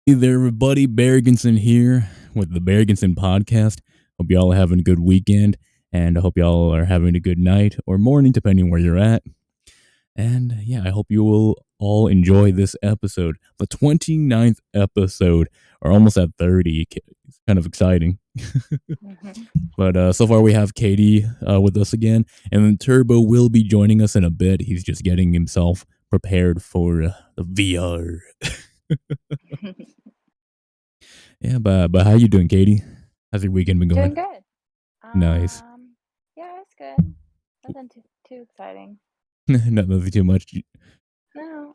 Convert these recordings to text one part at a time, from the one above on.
Hey there, everybody. Beargunson here with the Beargunson podcast. Hope y'all are having a good weekend, and I hope y'all are having a good night or morning, depending where you're at. And yeah, I hope you will all enjoy this episode, the 29th episode, or almost at 30. It's kind of exciting. But so far, we have Katie with us again, and then Turbo will be joining us in a bit. He's just getting himself prepared for the VR. Yeah, but how you doing, Katie? How's your weekend been going? Doing good. Nice. Yeah, it's good. Nothing too exciting. Nothing too much. No.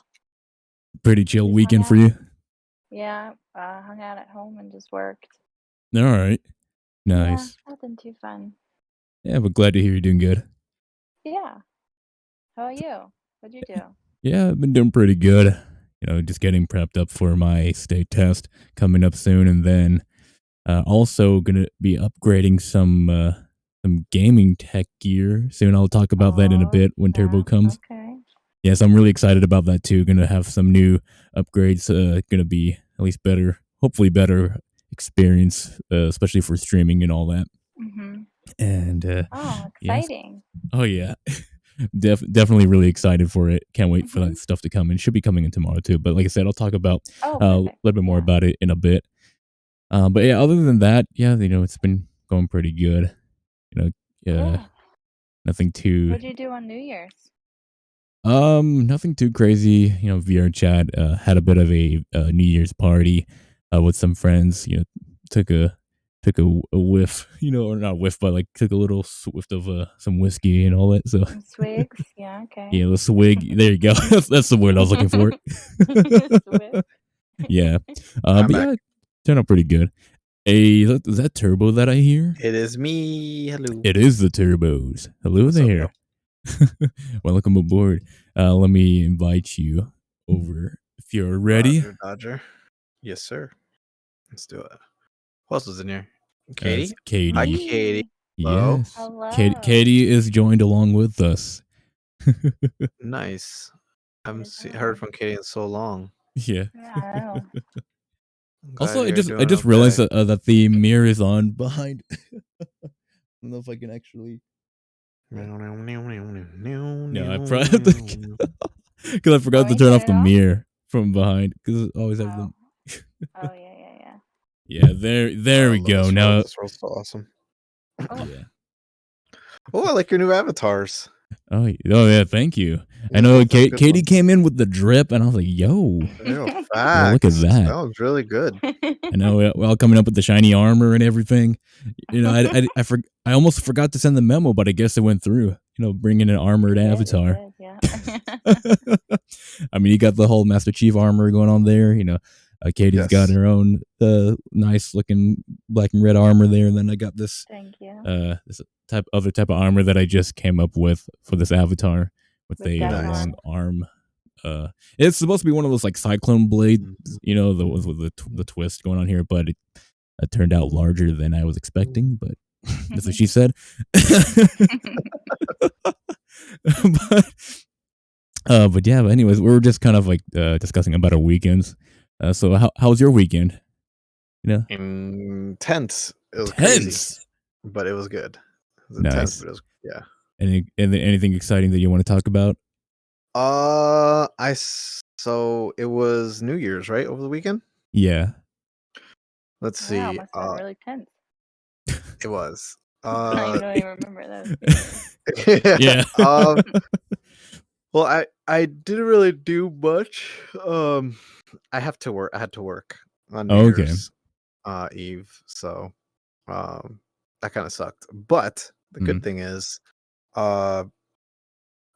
Pretty chill Just weekend for hung you. Yeah, hung out at home and just worked. All right. Nice. Yeah, nothing too fun. Yeah, but glad to hear you're doing good. Yeah. How about you? What'd you do? Yeah, I've been doing pretty good. Just getting prepped up for my state test coming up soon, and then also gonna be upgrading some gaming tech gear soon. I'll talk about that in a bit when Turbo comes. Okay. Yes, I'm really excited about that too. Gonna have some new upgrades. Gonna be at least better, hopefully better experience, especially for streaming and all that. Mm-hmm. And yes, exciting. oh yeah, definitely really excited for it. Can't wait for that stuff to come. And it should be coming in tomorrow too. But like I said, I'll talk about a little bit more about it in a bit. But yeah, other than that, yeah, it's been going pretty good. Nothing too. What'd you do on New Year's? Nothing too crazy. Vrchat had a bit of a New Year's party with some friends. Took a whiff. Or not whiff, but like took a little swift of some whiskey and all that. So Swigs, yeah, okay. yeah, the swig. There you go. That's the word I was looking for. Yeah. But yeah, it turned out pretty good. Hey, is that Turbo that I hear? It is me. Hello. It is the Turbos. Hello What's there. up, Welcome aboard. Let me invite you over if you're ready. Dodger. Yes, sir. Let's do it. Who else is in here? Katie? Katie. Hi, Katie. Yes. Hello. Katie is joined along with us. Nice. I haven't heard from Katie in so long. Yeah. I know. Also, I just realized that the mirror is on behind. I don't know if I can actually. No, I because I forgot to turn off the mirror from behind because I always have them. Oh yeah. Yeah, there we go. Now this role's so awesome. Yeah. Oh, I like your new avatars. Oh yeah, thank you. I know Katie came in with the drip, and I was like, "Yo, look at that! That was really good." I know we're all coming up with the shiny armor and everything. I almost forgot to send the memo, but I guess it went through. Bringing an armored avatar. Yeah. I mean, you got the whole Master Chief armor going on there. Katie's got her own nice looking black and red armor there, and then I got this. Thank you. This other type of armor that I just came up with for this avatar with a long arm. It's supposed to be one of those like cyclone blades, the ones with the twist going on here, but it turned out larger than I was expecting. But that's what she said. But yeah. But anyways, we were just kind of like discussing about our weekends. So how was your weekend? Intense. It was tense, crazy, but it was good. It was nice. Intense, but it was, yeah. Anything exciting that you want to talk about? So it was New Year's, right, over the weekend? Yeah. Let's see. Wow, must have been really tense. It was. I don't even remember those. Yeah. Well, I didn't really do much. I had to work on New Year's Eve, so that kind of sucked. But the good thing is, I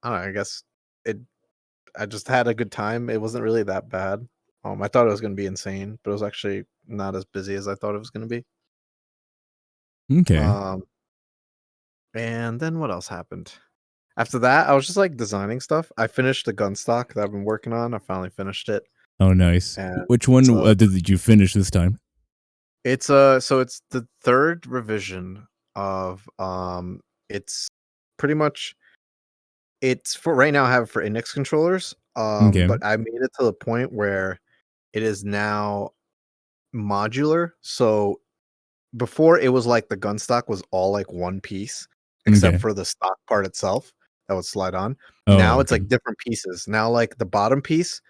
don't know, I guess I just had a good time. It wasn't really that bad. I thought it was going to be insane, but it was actually not as busy as I thought it was going to be. Okay. And then what else happened? After that, I was just like designing stuff. I finished the gun stock that I've been working on. I finally finished it. Oh, nice. And which one did you finish this time? It's so it's the third revision of it's pretty much it's for right now I have it for index controllers. But I made it to the point where it is now modular. So before it was like the gun stock was all like one piece, except for the stock part itself that would slide on. Now it's like different pieces. Now like the bottom piece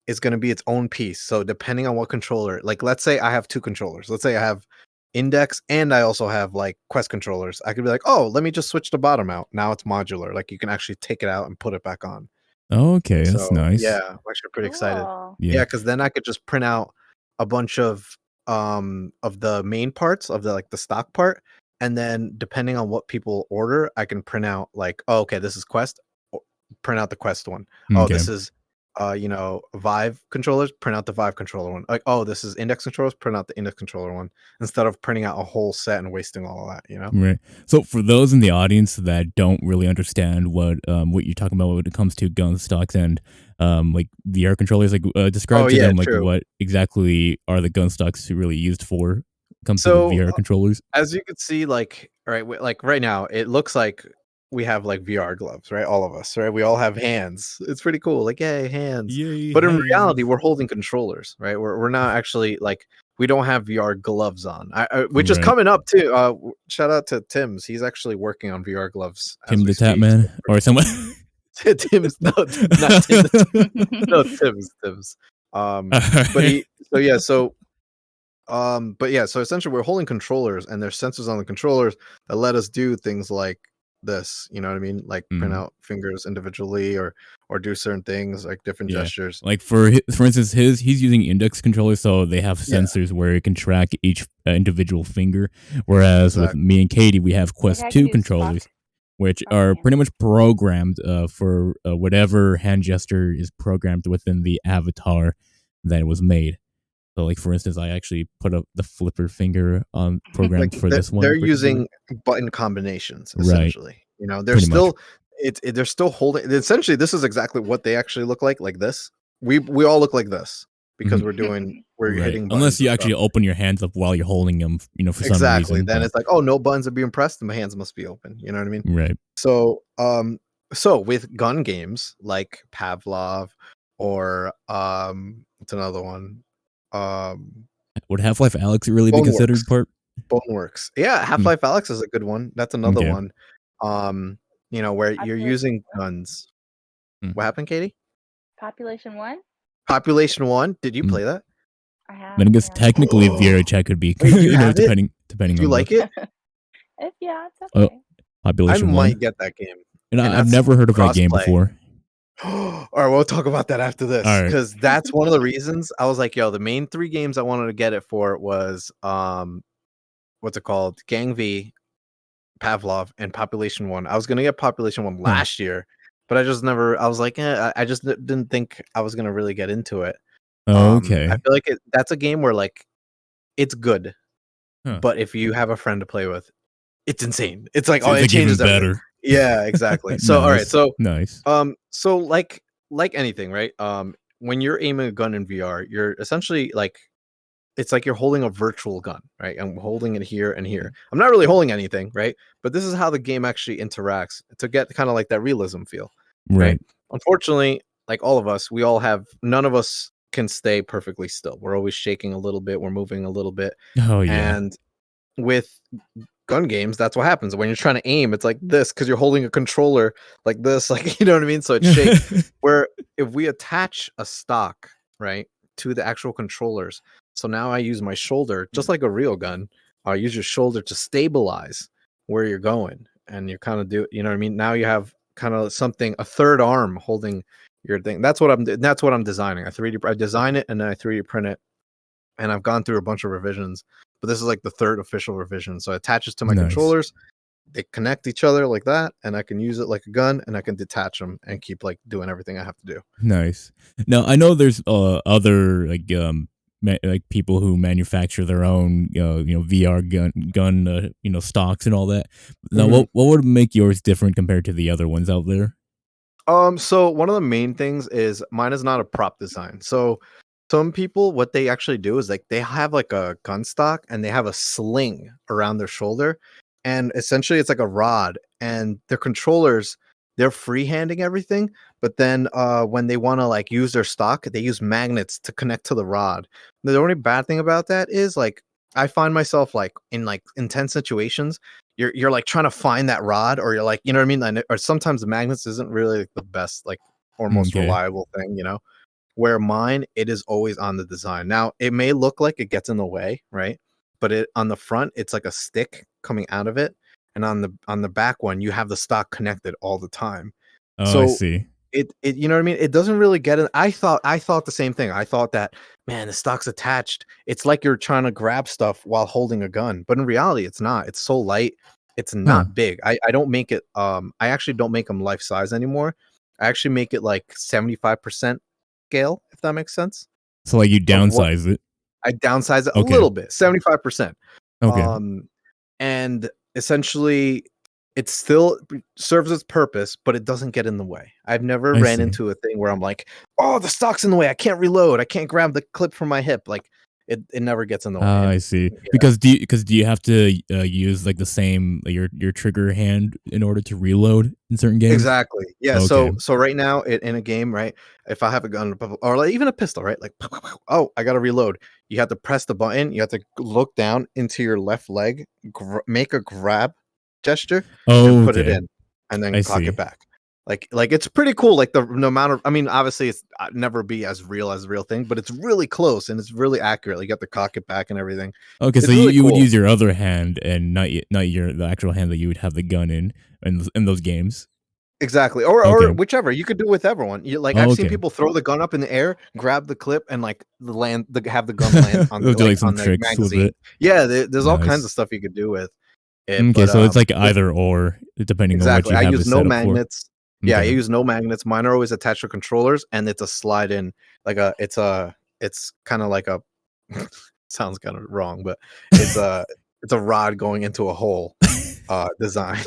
is going to be its own piece. So depending on what controller, like let's say I have two controllers. Let's say I have Index and I also have like Quest controllers. I could be like, oh, let me just switch the bottom out. Now it's modular. Like you can actually take it out and put it back on. Okay, that's nice. Yeah, I'm actually pretty excited. Yeah, because then I could just print out a bunch of the main parts of the like the stock part, and then depending on what people order, I can print out like, oh, okay, this is Quest, print out the Quest one. Oh, this is Vive controllers, print out the Vive controller one. Like, oh, this is Index controllers, print out the Index controller one, instead of printing out a whole set and wasting all of that, Right. So for those in the audience that don't really understand what you're talking about when it comes to gun stocks and like VR controllers, like describe to them like what exactly are the gun stocks really used for? Comes to the VR controllers. As you can see, like right now, it looks like we have like VR gloves, right? All of us, right? We all have hands. It's pretty cool. Like, yay, hands. Yay, but in reality, we're holding controllers, right? We're not actually like, we don't have VR gloves on, which is coming up too. Shout out to Tim's. He's actually working on VR gloves. Tim the Tap Man or someone. Tim's not Tim. No, Tim's. So essentially we're holding controllers and there's sensors on the controllers that let us do things like this, you know what I mean? Like print out fingers individually or do certain things, like different gestures. Like for instance, he's using Index controllers, so they have sensors where it can track each individual finger. Whereas with me and Katie, we have Quest 2 controllers, which are pretty much programmed for whatever hand gesture is programmed within the avatar that was made. So, like for instance, I actually put up the flipper finger on programmed like for this one. They're using button combinations, essentially. Right. They're still they're still holding. Essentially, this is exactly what they actually look like this. We all look like this because we're hitting. Unless you actually open your hands up while you're holding them, for some reason. Then it's like, oh, no buttons are being pressed, and my hands must be open. You know what I mean? Right. So, so with gun games like Pavlov or what's another one? Would Half-Life Alyx really be considered part? Boneworks. Yeah, Half-Life Alyx is a good one. That's another one. Where you're using guns. What happened, Katie? Population 1? Population 1? Did you play that? I have. I guess technically Vrchat could be depending Do you like it? Yeah, it's okay. Population 1. I might get that game. And I've never heard of that game before. All right, we'll talk about that after this, because that's one of the reasons I was like, yo, the main 3 games I wanted to get it for was what's it called? Gang V, Pavlov, and Population 1. I was gonna get Population 1 last year, but I was like, I just didn't think I was gonna really get into it. I feel like that's a game where like it's good, but if you have a friend to play with, it's insane. It's like, it changes everything. Better. Yeah, exactly. So all right, so nice. So like anything, right? When you're aiming a gun in VR, you're essentially like, it's like you're holding a virtual gun, right? I'm holding it here and here. I'm not really holding anything, right? But this is how the game actually interacts to get kind of like that realism feel, right? Unfortunately, like all of us, none of us can stay perfectly still. We're always shaking a little bit. We're moving a little bit. Oh yeah. And with gun games, that's what happens when you're trying to aim. It's like this, because you're holding a controller like this, like, you know what I mean? So it shakes. Where if we attach a stock, right, to the actual controllers, so now I use my shoulder just like a real gun. I use your shoulder to stabilize where you're going, and you kind of do, you know what I mean? Now you have kind of a third arm holding your thing. That's what I'm designing. I design it and then I 3D print it, and I've gone through a bunch of revisions. But this is like the 3rd official revision. So it attaches to my controllers. They connect each other like that, and I can use it like a gun, and I can detach them and keep like doing everything I have to do. Nice. Now I know there's other like people who manufacture their own VR gun stocks and all that. Now what would make yours different compared to the other ones out there? So one of the main things is mine is not a prop design. So some people, what they actually do is like they have like a gun stock and they have a sling around their shoulder, and essentially it's like a rod, and their controllers they're freehanding everything, but then when they want to like use their stock, they use magnets to connect to the rod. The only bad thing about that is like I find myself like in like intense situations, you're like trying to find that rod, or you're like, you know what I mean? Or sometimes the magnets isn't really like, the best like or most reliable thing, you know. Where mine, it is always on the design. Now it may look like it gets in the way, right? But it on the front, it's like a stick coming out of it, and on the back one, you have the stock connected all the time. Oh, I So see. it you know what I mean? It doesn't really get in. I thought the same thing. I thought that, man, the stock's attached. It's like you're trying to grab stuff while holding a gun, but in reality, it's not. It's so light. It's Huh. not big. I don't make it. I actually don't make them life size anymore. I actually make it like 75% scale, if that makes sense. So like you Of what downsize it. I downsize it a Okay. little bit, 75%. Okay. And essentially it still serves its purpose, but it doesn't get in the way. I've never I ran see. into a thing where I'm like, oh, the stock's in the way. I can't reload. I can't grab the clip from my hip. Like it never gets in the way. And I see. yeah. Because do you have to use like the same like, your trigger hand in order to reload in certain games? Exactly. Yeah. Okay. So right now in a game, right? If I have a gun or like even a pistol, right? Like, oh, I gotta reload. You have to press the button. You have to look down into your left leg, make a grab gesture, and put it in, and then I cock see. it back. Like it's pretty cool. Like the amount of, I mean, obviously it's never be as real as a real thing, but it's really close and it's really accurate. Like you have to cock it back and everything. Okay, It's so really you would cool. use your other hand and not the actual hand that you would have the gun in those games. Exactly. Or Okay. whichever. You could do with everyone. You like I've seen people throw the gun up in the air, grab the clip, and like have the gun land on They'll the do like some on the tricks with magazine. it. Yeah, there's all kinds Nice. of stuff you could do with it. Okay, But so it's like either or depending on what exactly. you I have use it no set up for. magnets. Yeah, I Okay. use no magnets. Mine are always attached to controllers, and it's a slide in like it's kind of like a sounds kind of wrong, but it's a rod going into a hole design.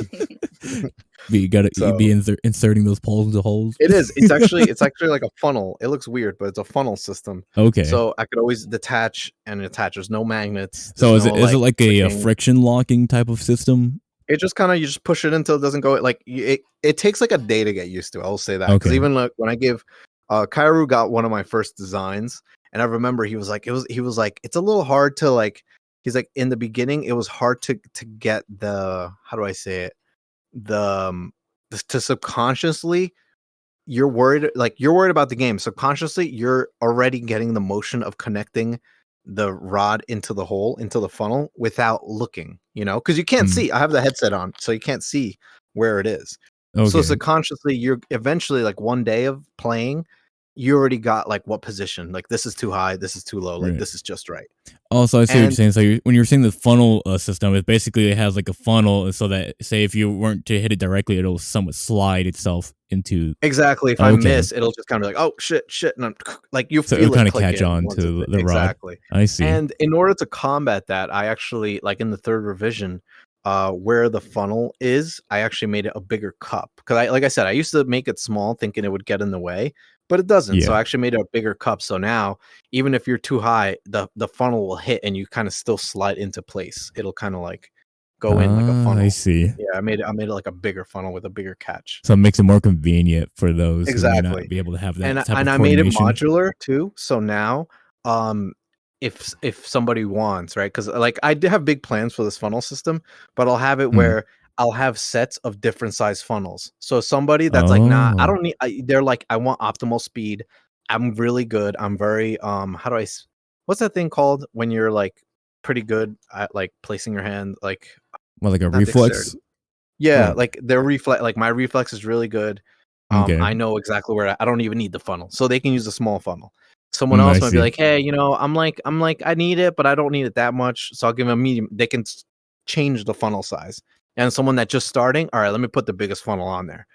But you gotta So be inserting those poles into holes. it is. It's actually like a funnel. It looks weird, but it's a funnel system. Okay. So I could always detach and attach. There's no magnets. There's So no is it like a clicking. friction locking type of system? It just kind of, you just push it until it doesn't go. Like it takes like a day to get used to. I'll say that because Okay. even like when I give, Kairu got one of my first designs, and I remember he was like, it's a little hard to like. He's like, in the beginning, it was hard to get the, how do I say it, to subconsciously, you're worried about the game. Subconsciously, you're already getting the motion of connecting the rod into the hole, into the funnel without looking, you know, because you can't see. I have the headset on, so you can't see where it is. Okay. So subconsciously, you're eventually like one day of playing, you already got like what position, like this is too high, this is too low, like this is just right. Also, I see what And you're saying. So when you're saying the funnel system, it basically has like a funnel, so that say if you weren't to hit it directly, it'll somewhat slide itself into. Exactly. If I miss, it'll just kind of be like, oh shit, and I'm like, you feel it'll it kind of click catch in on once to the rod. exactly. I see. And in order to combat that, I actually, like in the third revision, where the funnel is, I actually made it a bigger cup because like I said, I used to make it small, thinking it would get in the way, but it doesn't. So I actually made it a bigger cup. So now, even if you're too high, the funnel will hit and you kind of still slide into place. It'll kind of like go in like a funnel. I see. Yeah, I made it like a bigger funnel with a bigger catch. So it makes it more convenient for those who may not Exactly. be able to have that And type of I made it coordination. modular too. So now, if somebody wants, right? Because like I did have big plans for this funnel system, but I'll have it where I'll have sets of different size funnels. So somebody that's like, nah, I don't need. They're like, I want optimal speed. I'm really good. I'm very How do I? What's that thing called when you're like pretty good at like placing your hand like? Well, like a reflex. Dexterity. Yeah, like their reflex. Like my reflex is really good. I know exactly where I don't even need the funnel, so they can use a small funnel. Someone else might be like, hey, you know, I'm like, I need it, but I don't need it that much, so I'll give them a medium. They can change the funnel size. And someone that's just starting, all right, let me put the biggest funnel on there.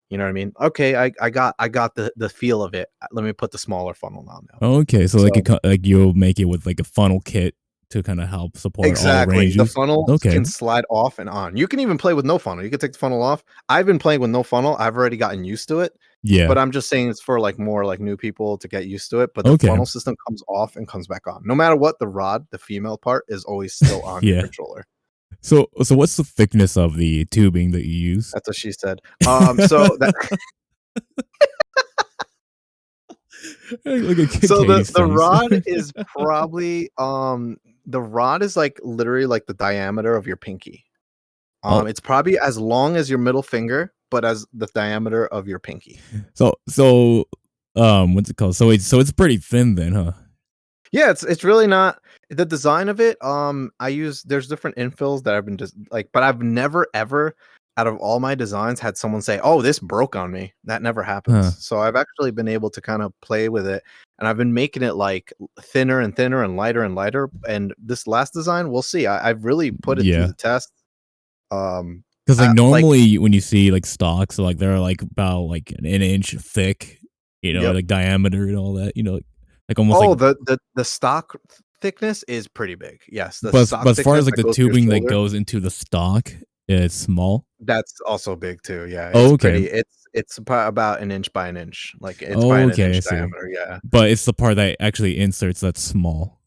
You know what I mean? Okay, I got the feel of it. Let me put the smaller funnel on now. Okay, so like you'll make it with like a funnel kit to kind of help support all ranges. The funnel can slide off and on. You can even play with no funnel. You can take the funnel off. I've been playing with no funnel. I've already gotten used to it. Yeah. But I'm just saying it's for like more like new people to get used to it. But the funnel system comes off and comes back on. No matter what, the rod, the female part, is always still on the controller. So what's the thickness of the tubing that you use? That's what she said. So that Like a so Katie's the face. rod is probably the rod is like literally like the diameter of your pinky. Oh, It's probably as long as your middle finger, but as the diameter of your pinky. so what's it called? So it's pretty thin then, huh? Yeah, it's really not the design of it. There's different infills that I've been just like, but I've never ever out of all my designs had someone say, "Oh, this broke on me." That never happens. Huh. So I've actually been able to kind of play with it, and I've been making it like thinner and thinner and lighter and lighter. And this last design, we'll see. I've really put it through Yeah. the test. Um, Because like like normally when you see like stocks, like they're like about like an inch thick, yep. like diameter and all that, like almost Oh, like. the stock thickness is pretty big. Yes, the But stock as far thickness as like that the goes to your tubing that shoulder. goes into the stock, it's small. That's also big too. Yeah, Oh, it's okay. pretty. It's about an inch by an inch. Like it's Oh, by an okay. I inch see. diameter. Yeah, But it's the part that actually inserts that's small.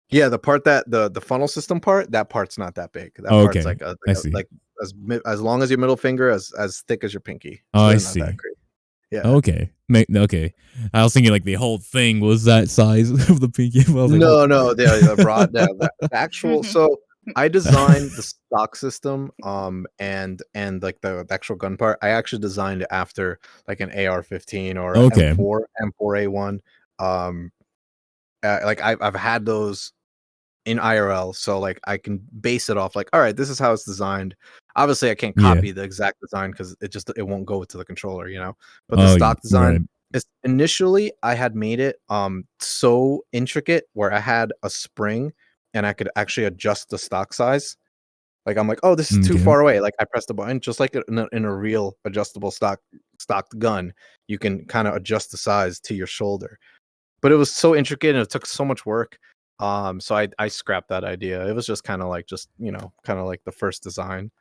yeah. The part that the funnel system part, that part's not that big. That Oh, part's okay. like a, I like, a, see. like as long as your middle finger, as thick as your pinky. Oh, It's I really not that see. great. Yeah. Okay. Okay. I was thinking like the whole thing was that size of the pinky. I was like, what? No, the rod, the actual. So I designed the stock system, and like the actual gun part. I actually designed it after like an AR-15 or a Okay. M4A1. Um, like I've had those in IRL, so like I can base it off like, all right, this is how it's designed. Obviously, I can't Yeah. copy the exact design because it won't go to the controller. But the Oh, stock design right. is initially I had made it so intricate where I had a spring and I could actually adjust the stock size. Like I'm like, oh, this is too Okay. far away. Like I press the button, just like in a real adjustable stocked gun, you can kind of adjust the size to your shoulder. But it was so intricate and it took so much work. So I scrapped that idea. It was just kind of like kind of like the first design.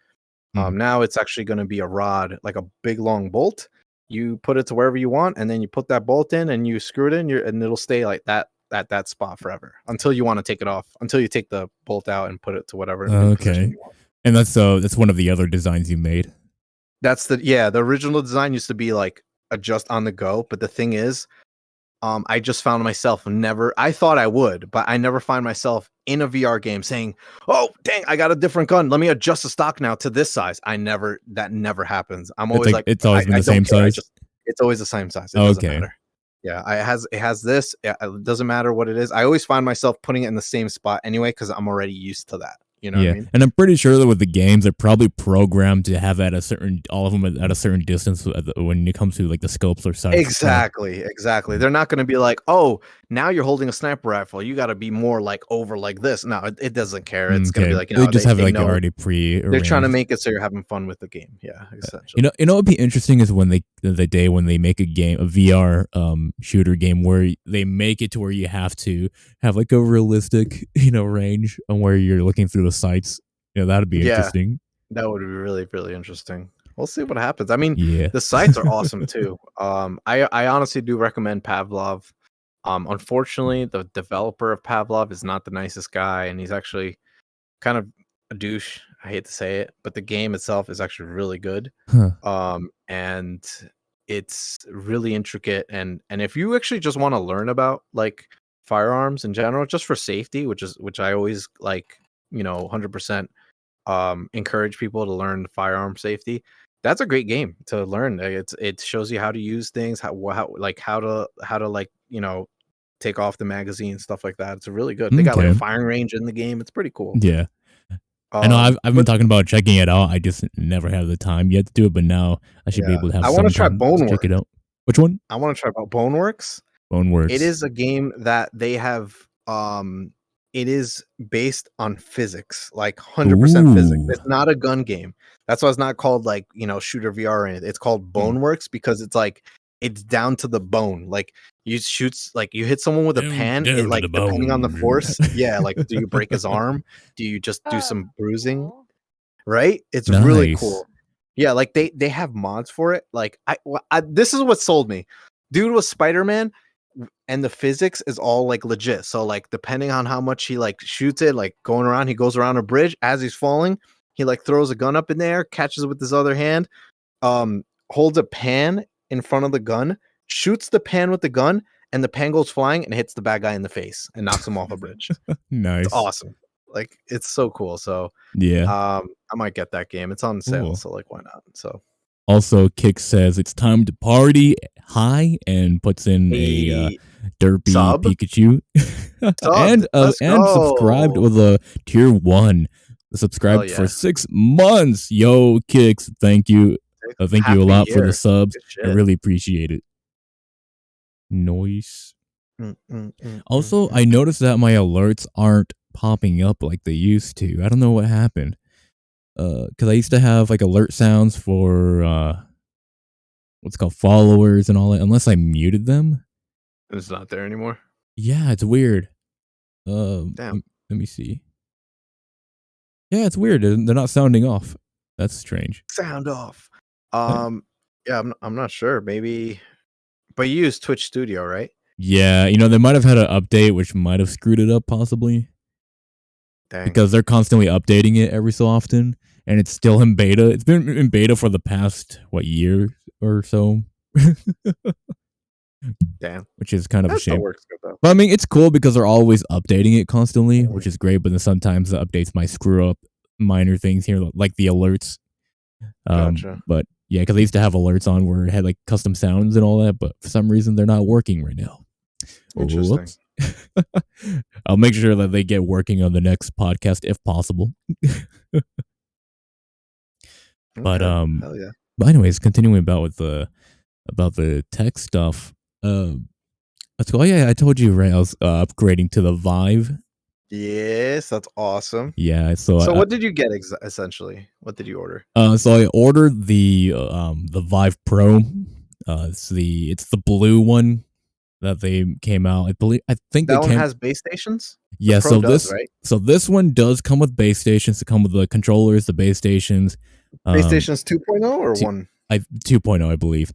Mm. Now it's actually going to be a rod, like a big long bolt. You put it to wherever you want, and then you put that bolt in, and you screw it in, and it'll stay like that at that spot forever until you want to take it off. Until you take the bolt out and put it to whatever new position Okay. you want. And that's one of the other designs you made. That's the original design used to be like adjust on the go, but the thing is, I just found myself I thought I would, but I never find myself in a VR game saying, "Oh, dang, I got a different gun. Let me adjust the stock now to this size." That never happens. I'm It's always like like, it's always been I the don't same care. size. It's always the same size. It doesn't Okay. matter. Yeah, it has this. It doesn't matter what it is. I always find myself putting it in the same spot anyway because I'm already used to that. You know what I Yeah, mean? and I'm pretty sure that with the games, they're probably programmed to have all of them at a certain distance when it comes to like the scopes or sights. Exactly. They're not going to be like, "Oh, now you're holding a sniper rifle. You got to be more like over like this." No, it doesn't care. It's going to be Okay, like, they just have it they like know already they're trying to pre-arranged. make it so you're having fun with the game. Yeah, You essentially. know, what'd be interesting is when the day when they make a VR shooter game where they make it to where you have to have like a realistic range on where you're looking through the sights. That'd be Yeah, interesting. that would be really, really interesting. We'll see what happens. I mean, Yeah. the sights are awesome too. I honestly do recommend Pavlov. Unfortunately, the developer of Pavlov is not the nicest guy, and he's actually kind of a douche. I hate to say it, but the game itself is actually really good. Huh. And it's really intricate. And if you actually just want to learn about like firearms in general, just for safety, which I always like, 100% encourage people to learn firearm safety. That's a great game to learn. It shows you how to use things, how to like take off the magazine, stuff like that. It's really good. They got like a Okay. firing range in the game. It's pretty cool. Yeah. I know I've been But talking about checking it out. I just never have the time yet to do it, but now I should be yeah, able to have I want some to try time to check Boneworks. it out. Which one? I want to try about Boneworks. It Boneworks. is a game that they have. It is based on physics, like 100% physics. Ooh. It's not a gun game. That's why it's not called like shooter VR or anything. It's called Boneworks because it's like it's down to the bone. Like you hit someone with a pan. Down It to like the depending on the bone. force. Yeah, like do you break his arm? Do you just do Oh, some bruising? cool. Right? It's really Nice. cool. Yeah, like they have mods for it. Like this is what sold me. Dude was Spider-Man. and the physics is all like legit. So like depending on how much he like shoots it, like going around, he goes around a bridge as he's falling. He like throws a gun up in the air, catches it with his other hand, holds a pan in front of the gun, shoots the pan with the gun, and the pan goes flying and hits the bad guy in the face and knocks him off a bridge. Nice. It's awesome. Like it's so cool. So yeah, I might get that game. It's on sale, so like why not? So also Kick says it's time to party high and puts in a derpy sub? Pikachu and subscribed with a tier 1. Subscribed for 6 months. Yo, Kicks, thank you. Thank you a lot for the subs. I really appreciate it. Nice. Also, I noticed that my alerts aren't popping up like they used to. I don't know what happened. Because I used to have like alert sounds for what's called followers and all that, unless I muted them. It's not there anymore. Yeah, it's weird. Damn. Let me see. Yeah, it's weird. They're not sounding off. That's strange. Sound off. Yeah, I'm not sure. Maybe, but you use Twitch Studio, right? Yeah, they might have had an update which might have screwed it up, possibly. Dang. Because they're constantly updating it every so often, and it's still in beta. It's been in beta for the past year or so. Damn, which is kind of a shame. Works good, though. But I mean, it's cool because they're always updating it constantly, which is great. But then sometimes the updates might screw up minor things here, like the alerts. Gotcha. But yeah, because I used to have alerts on where it had like custom sounds and all that, but for some reason they're not working right now. Interesting. I'll make sure that they get working on the next podcast if possible. But hell yeah. But anyways, continuing about the tech stuff. Let's go. Oh yeah, I told you right. I was upgrading to the Vive. Yes, that's awesome. Yeah. So what did you get essentially? What did you order? So I ordered the Vive Pro. It's the blue one that they came out. I think that one has base stations. Yeah. So this one does come with base stations. To come with the controllers, the base stations. Base stations 2.0 or 1? 2.0, I believe.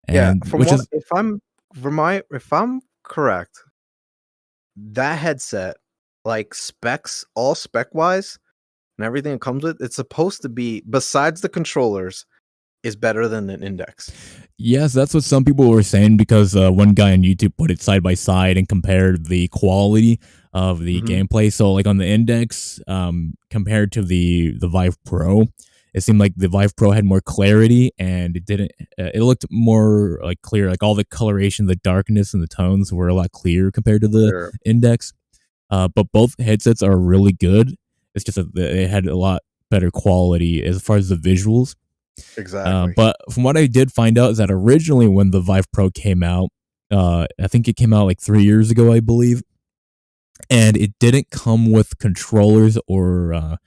And if I'm correct, that headset, like all spec wise and everything it comes with, it's supposed to be, besides the controllers, is better than an Index. Yes, that's what some people were saying, because one guy on YouTube put it side by side and compared the quality of the gameplay. So like on the Index, compared to the Vive Pro, it seemed like the Vive Pro had more clarity, and it looked more like clear. Like all the coloration, the darkness, and the tones were a lot clearer compared to the Index. But both headsets are really good. It's just that it had a lot better quality as far as the visuals. Exactly. But from what I did find out is that originally when the Vive Pro came out, I think it came out like 3 years ago, I believe, and it didn't come with controllers or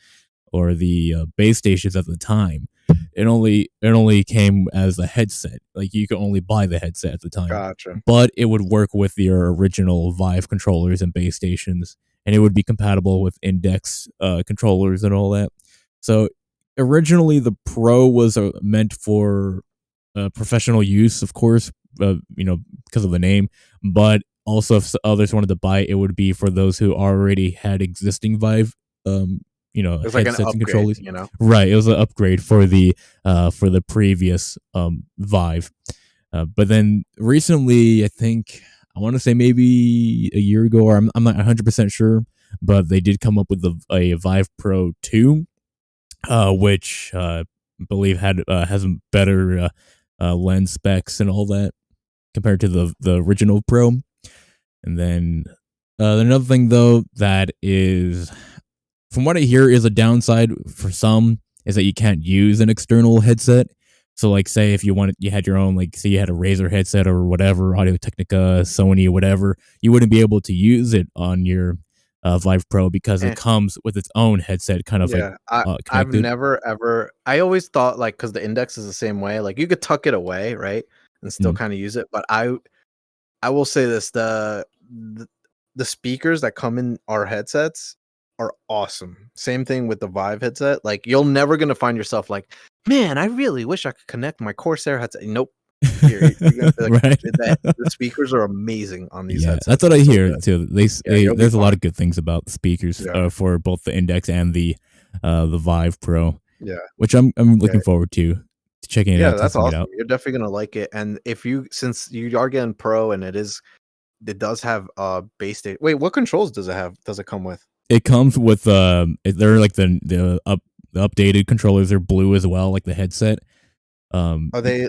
the base stations at the time. It only came as a headset. Like you could only buy the headset at the time. Gotcha. But it would work with your original Vive controllers and base stations, and it would be compatible with Index controllers and all that. So originally the Pro was meant for professional use, of course, because of the name. But also, if others wanted to buy it, it would be for those who already had existing Vive. It was like an headsets and upgrade, controllers. Right, it was an upgrade for the previous Vive. But then recently, I want to say maybe a year ago, or I'm not 100% sure, but they did come up with a Vive Pro 2, which I believe has better lens specs and all that compared to the original Pro. And then another thing though that is, from what I hear, is a downside for some, is that you can't use an external headset. So like say if you had your own, like say you had a Razer headset or whatever, Audio-Technica, Sony, whatever, you wouldn't be able to use it on your Vive Pro because it comes with its own headset kind of I've never ever, I always thought like, because the Index is the same way, like you could tuck it away, right, and still kind of use it. But I will say this, the speakers that come in our headsets are awesome. Same thing with the Vive headset. Like you're never gonna find yourself like, man, I really wish I could connect my Corsair headset. Nope. You're gonna be like, right? the speakers are amazing on these headsets. That's what I hear too. There's a lot of good things about the speakers for both the Index and the Vive Pro. Yeah, which I'm looking forward to checking it out. Yeah, that's awesome. You're definitely gonna like it. And since you are getting Pro and it does have base station. Wait, what controls does it have? Does it come with? It comes with they're like the updated controllers. They're blue as well, like the headset. Are they?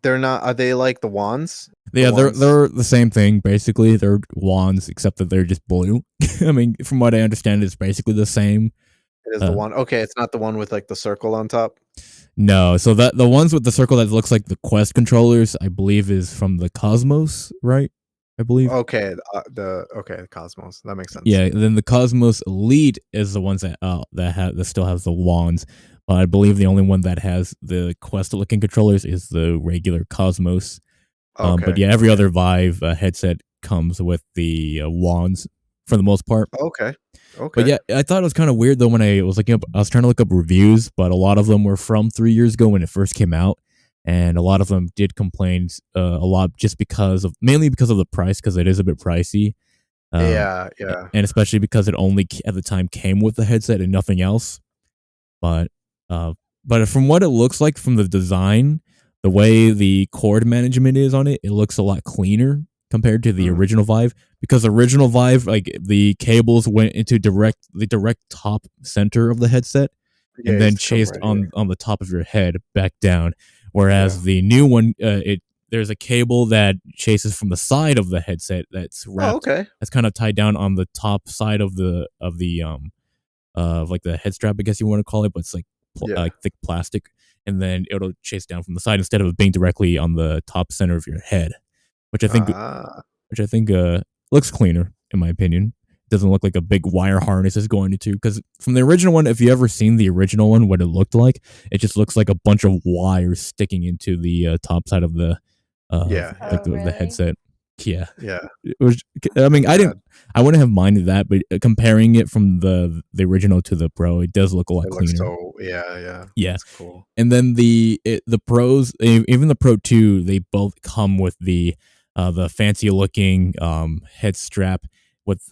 They're not. Are they like the wands? They're the same thing basically. They're wands except that they're just blue. I mean, from what I understand, it's basically the same. It is the one. Okay, it's not the one with like the circle on top. No, so that the ones with the circle that looks like the Quest controllers, I believe, is from the Cosmos, right? I believe. Okay, the Cosmos. That makes sense. Yeah, then the Cosmos Elite is the ones that still has the wands. I believe the only one that has the Quest-looking controllers is the regular Cosmos. But yeah, every other Vive headset comes with the wands for the most part. Okay. But yeah, I thought it was kind of weird though when I was looking up. I was trying to look up reviews, but a lot of them were from 3 years ago when it first came out, and a lot of them did complain a lot just mainly because of the price, because it is a bit pricey. Yeah, and especially because it only at the time came with the headset and nothing else. But from what it looks like from the design, the way the cord management is on it, it looks a lot cleaner compared to the original Vive, because the original Vive, like the cables went into the direct top center of the headset and then chased on the top of your head back down. Whereas the new one, there's a cable that chases from the side of the headset that's wrapped. That's kind of tied down on the top side of the like the head strap, I guess you want to call it, but it's like like thick plastic, and then it'll chase down from the side instead of being directly on the top center of your head, which I think looks cleaner in my opinion. It doesn't look like a big wire harness is going into, because from the original one, if you ever seen the original one, what it looked like, it just looks like a bunch of wires sticking into the top side of the the headset. Yeah. It was. I mean, I wouldn't have minded that, but comparing it from the original to the Pro, it does look a lot cleaner. Yeah. That's cool. And then the Pros, even the Pro 2, they both come with the fancy looking head strap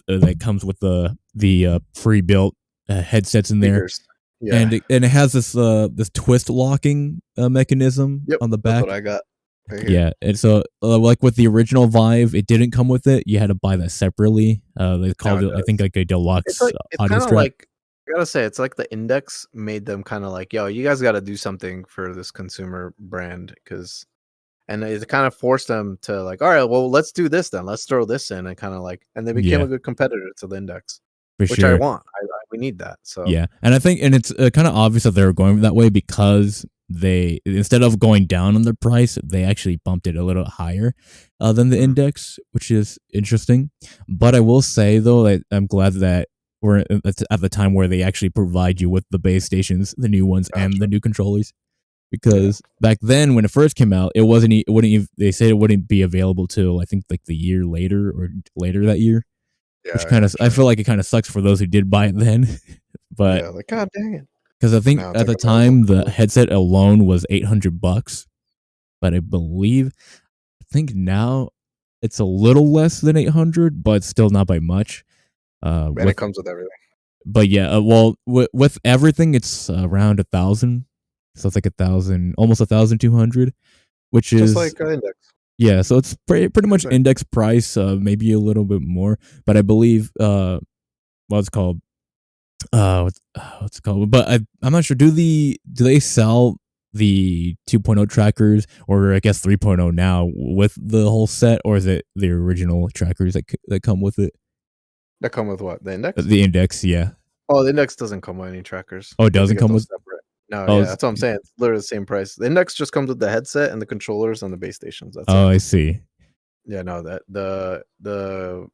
that comes with the pre-built headsets in there. Yeah. And it has this twist locking mechanism on the back. That's what I got. Yeah, and so like with the original Vive, it didn't come with it. You had to buy that separately. They called it, I think, like a deluxe audio strap. Like, I gotta say, it's like the Index made them kind of like, yo, you guys got to do something for this consumer brand, and it kind of forced them to like, all right, well, let's do this then. Let's throw this in, and kind of like, and they became a good competitor to the Index, which I want. We need that. So yeah, and I think, and it's kind of obvious that they were going that way because they, instead of going down on their price, they actually bumped it a little higher than the Index, which is interesting. But I will say though that I'm glad that we're at the time where they actually provide you with the base stations, the new ones, and the new controllers. Because back then when it first came out, they said it wouldn't be available till I think like the year later or later that year. Which kind of, I feel like it kind of sucks for those who did buy it then. But like, God dang it. Because I think at the time the headset alone was $800, but I think now it's a little less than 800, but still not by much. And it comes with everything. But yeah, well, with everything, it's around 1,000. So it's like 1,000, almost 1,200, which is just like Index. Yeah, so it's pretty much Index price, maybe a little bit more. But I believe what's it called? What's it called? But I'm not sure. Do they sell the 2.0 trackers, or I guess 3.0 now with the whole set, or is it the original trackers that come with it? That come with what? The Index? The Index, yeah. Oh, the Index doesn't come with any trackers. Oh, it doesn't come with separate. No, that's what I'm saying. It's literally the same price. The Index just comes with the headset and the controllers and the base stations. That's it. I see. Yeah, no, that the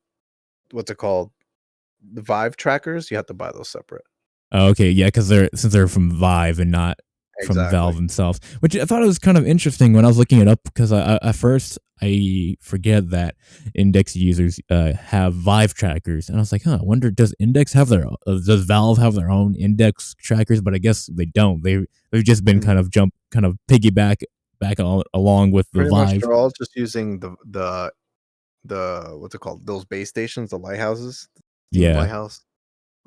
what's it called? The Vive trackers, you have to buy those separate. Oh, okay, yeah, because since they're from Vive and not from Valve themselves, which I thought it was kind of interesting when I was looking it up, because at first I forget that Index users have Vive trackers, and I was like, I wonder, does Valve have their own Index trackers? But I guess they don't. They've just been kind of piggyback along with the Pretty much, Vive. they're all just using the what's it called? Those base stations, the lighthouses, Steam Yeah. lighthouse.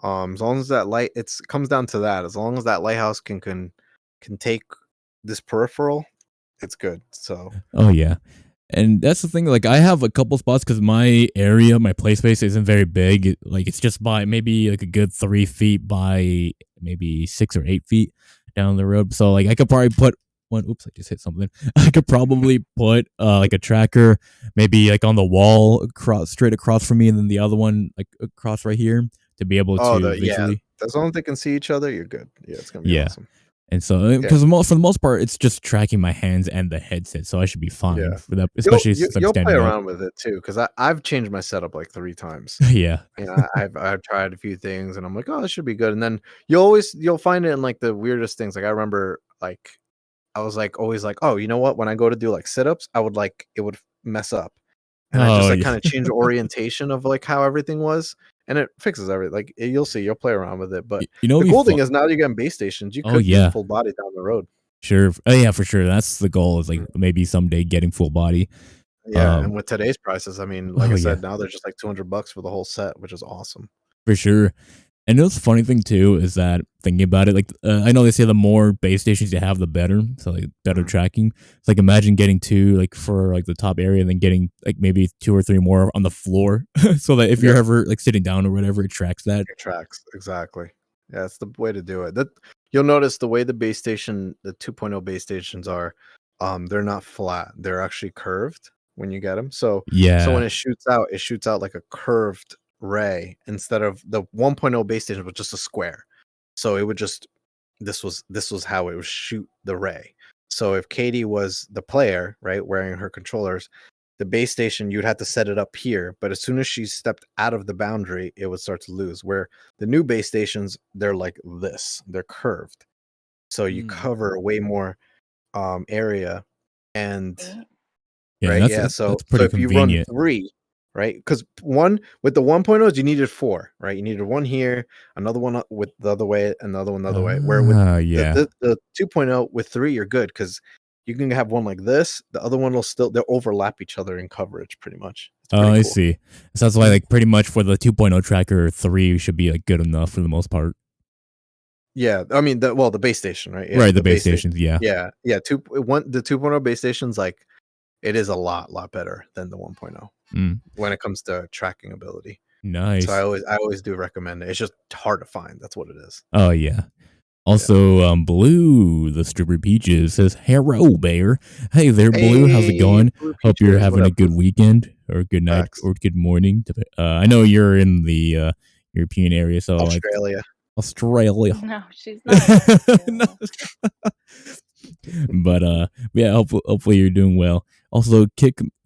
As long as that light, comes down to that. As long as that lighthouse can take this peripheral, it's good. So. Oh yeah. And that's the thing, like I have a couple spots because my area, my play space isn't very big. Like it's just by maybe like a good 3 feet by maybe 6 or 8 feet down the road. So like I could probably put one. Oops, I just hit something. I could probably put like a tracker maybe like on the wall straight across from me, and then the other one like across right here to be able to visually. As long as they can see each other, you're good. Yeah, it's gonna be awesome. And so, because for the most part, it's just tracking my hands and the headset, so I should be fine for that. Especially since I'm standing play up. around with it too, because I've changed my setup like 3 times. Yeah, I've tried a few things, and I'm like, oh, this should be good. And then you'll find it in like the weirdest things. Like I remember, like I was like always like, oh, you know what? When I go to do like sit-ups, it would mess up, and I just like kind of change the orientation of like how everything was. And it fixes everything. Like you'll see, you'll play around with it. But the cool thing is now you're getting base stations. You could get full body down the road. Sure. Oh yeah, for sure. That's the goal. Is like maybe someday getting full body. Yeah, and with today's prices, I mean, like I said, now they're just like $200 for the whole set, which is awesome. For sure. And the funny thing too is that thinking about it, like I know they say the more base stations you have, the better. So like better tracking. It's like imagine getting 2 like for like the top area, and then getting like maybe 2 or 3 more on the floor, so that if you're ever like sitting down or whatever, it tracks that. It tracks exactly. Yeah, that's the way to do it. That you'll notice the way the base station, the 2.0 base stations are, they're not flat. They're actually curved when you get them. So when it shoots out like a curved ray instead of the 1.0 base station was just a square. So it would just this was how it would shoot the ray. So if Katie was the player, right, wearing her controllers, the base station you'd have to set it up here, but as soon as she stepped out of the boundary, it would start to lose. Where the new base stations, they're like this, they're curved, so you cover way more area. And so pretty if you convenient. run 3, right? Because one with the 1.0s, you needed 4, right? You needed one here, another one with the other way, another one the other way. Where with the 2.0 with 3, you're good because you can have one like this. The other one they'll overlap each other in coverage pretty much. I see. So that's why like pretty much for the 2.0 tracker, 3 should be like good enough for the most part. Yeah, I mean the base station, right? Yeah, right, the base stations, yeah. The 2.0 base station's like it is a lot better than the 1.0 when it comes to tracking ability. Nice. So I always do recommend it. It's just hard to find. That's what it is. Oh yeah. Also, Blue, the stripper Peaches says, "Hello, Bear. Hey there, Blue. How's it going? Hope you're having a good weekend or good night or good morning. I know you're in the European area, so Australia. No, she's not. No. But yeah, hopefully you're doing well. Also,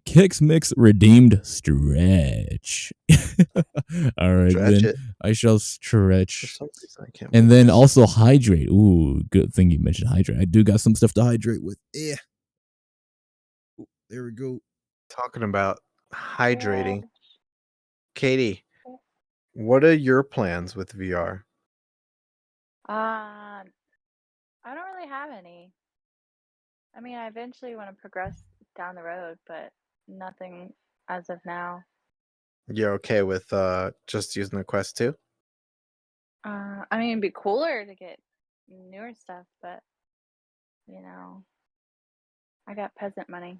Kicks Mix redeemed stretch. All right, stretch then it. I shall stretch. And then also hydrate. Ooh, good thing you mentioned hydrate. I do got some stuff to hydrate with. Yeah. There we go. Talking about hydrating. Katie, what are your plans with VR? I don't really have any. I mean, I eventually want to progress down the road, but nothing as of now. You're okay with just using the Quest 2? I mean, it'd be cooler to get newer stuff, but you know, I got peasant money.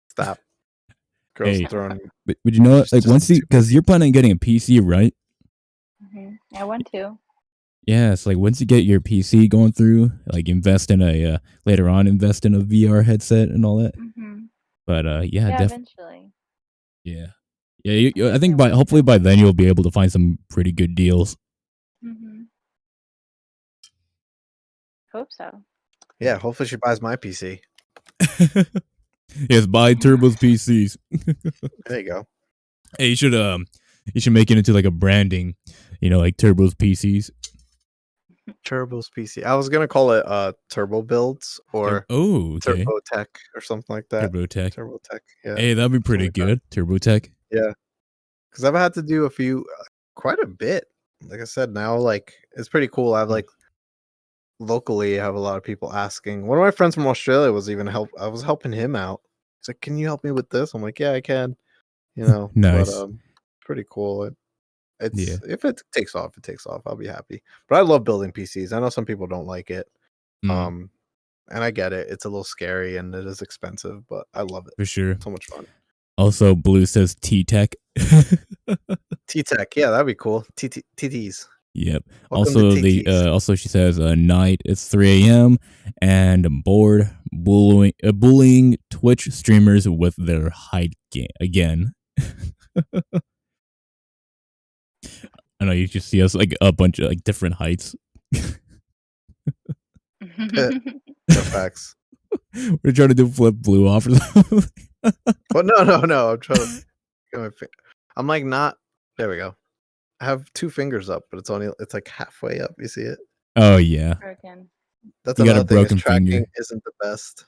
Stop. Girls throwing. But you know what? Like because you're planning on getting a PC, right? I want to. Yeah, it's like once you get your PC going through, like invest in a VR headset and all that. But yeah, eventually. Yeah, I think hopefully by then you'll be able to find some pretty good deals. Hope so. Yeah, hopefully she buys my PC. Yes, buy Turbo's PCs. There you go. Hey, you should make it into like a branding, like Turbo's PCs. Turbo's PC. I was gonna call it Turbo Builds or Turbo Tech or something like that. Turbo Tech. Yeah. Hey, that'd be pretty good. Turbo Tech. Yeah, because I've had to do quite a bit. Like I said, now like it's pretty cool. I've like locally have a lot of people asking. One of my friends from Australia was even I was helping him out. He's like, "Can you help me with this?" I'm like, "Yeah, I can." Nice. But pretty cool. Yeah. If it takes off, it takes off. I'll be happy. But I love building PCs. I know some people don't like it. And I get it. It's a little scary and it is expensive, but I love it. For sure. So much fun. Also, Blue says T-Tech. T-Tech, yeah, that'd be cool. TTs. Yep. Welcome Also, to TTs. also she says night. It's 3 a.m. and I'm bored bullying Twitch streamers with their height again. I know you just see us like a bunch of like different heights. Facts. We're trying to do flip Blue off or something. Well, no. I'm trying to get my I'm like not. There we go. I have 2 fingers up, but it's like halfway up. You see it? Oh yeah. That's you got a another thing. broken Is tracking finger. isn't the best.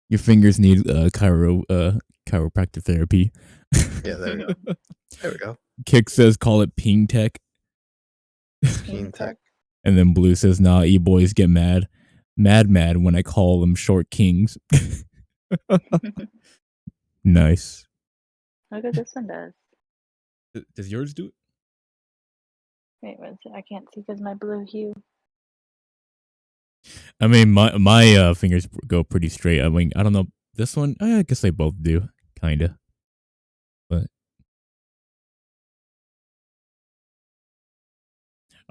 Your fingers need chiropractic therapy. Yeah, there we go. There we go. Kick says call it Ping Tech. Ping Tech. And then Blue says, nah, you boys get mad when I call them short kings. Nice. Look what this one does. Does yours do it? Wait, what is it? I can't see because my blue hue. I mean, my fingers go pretty straight. I mean, I don't know. This one, I guess they both do, kind of. But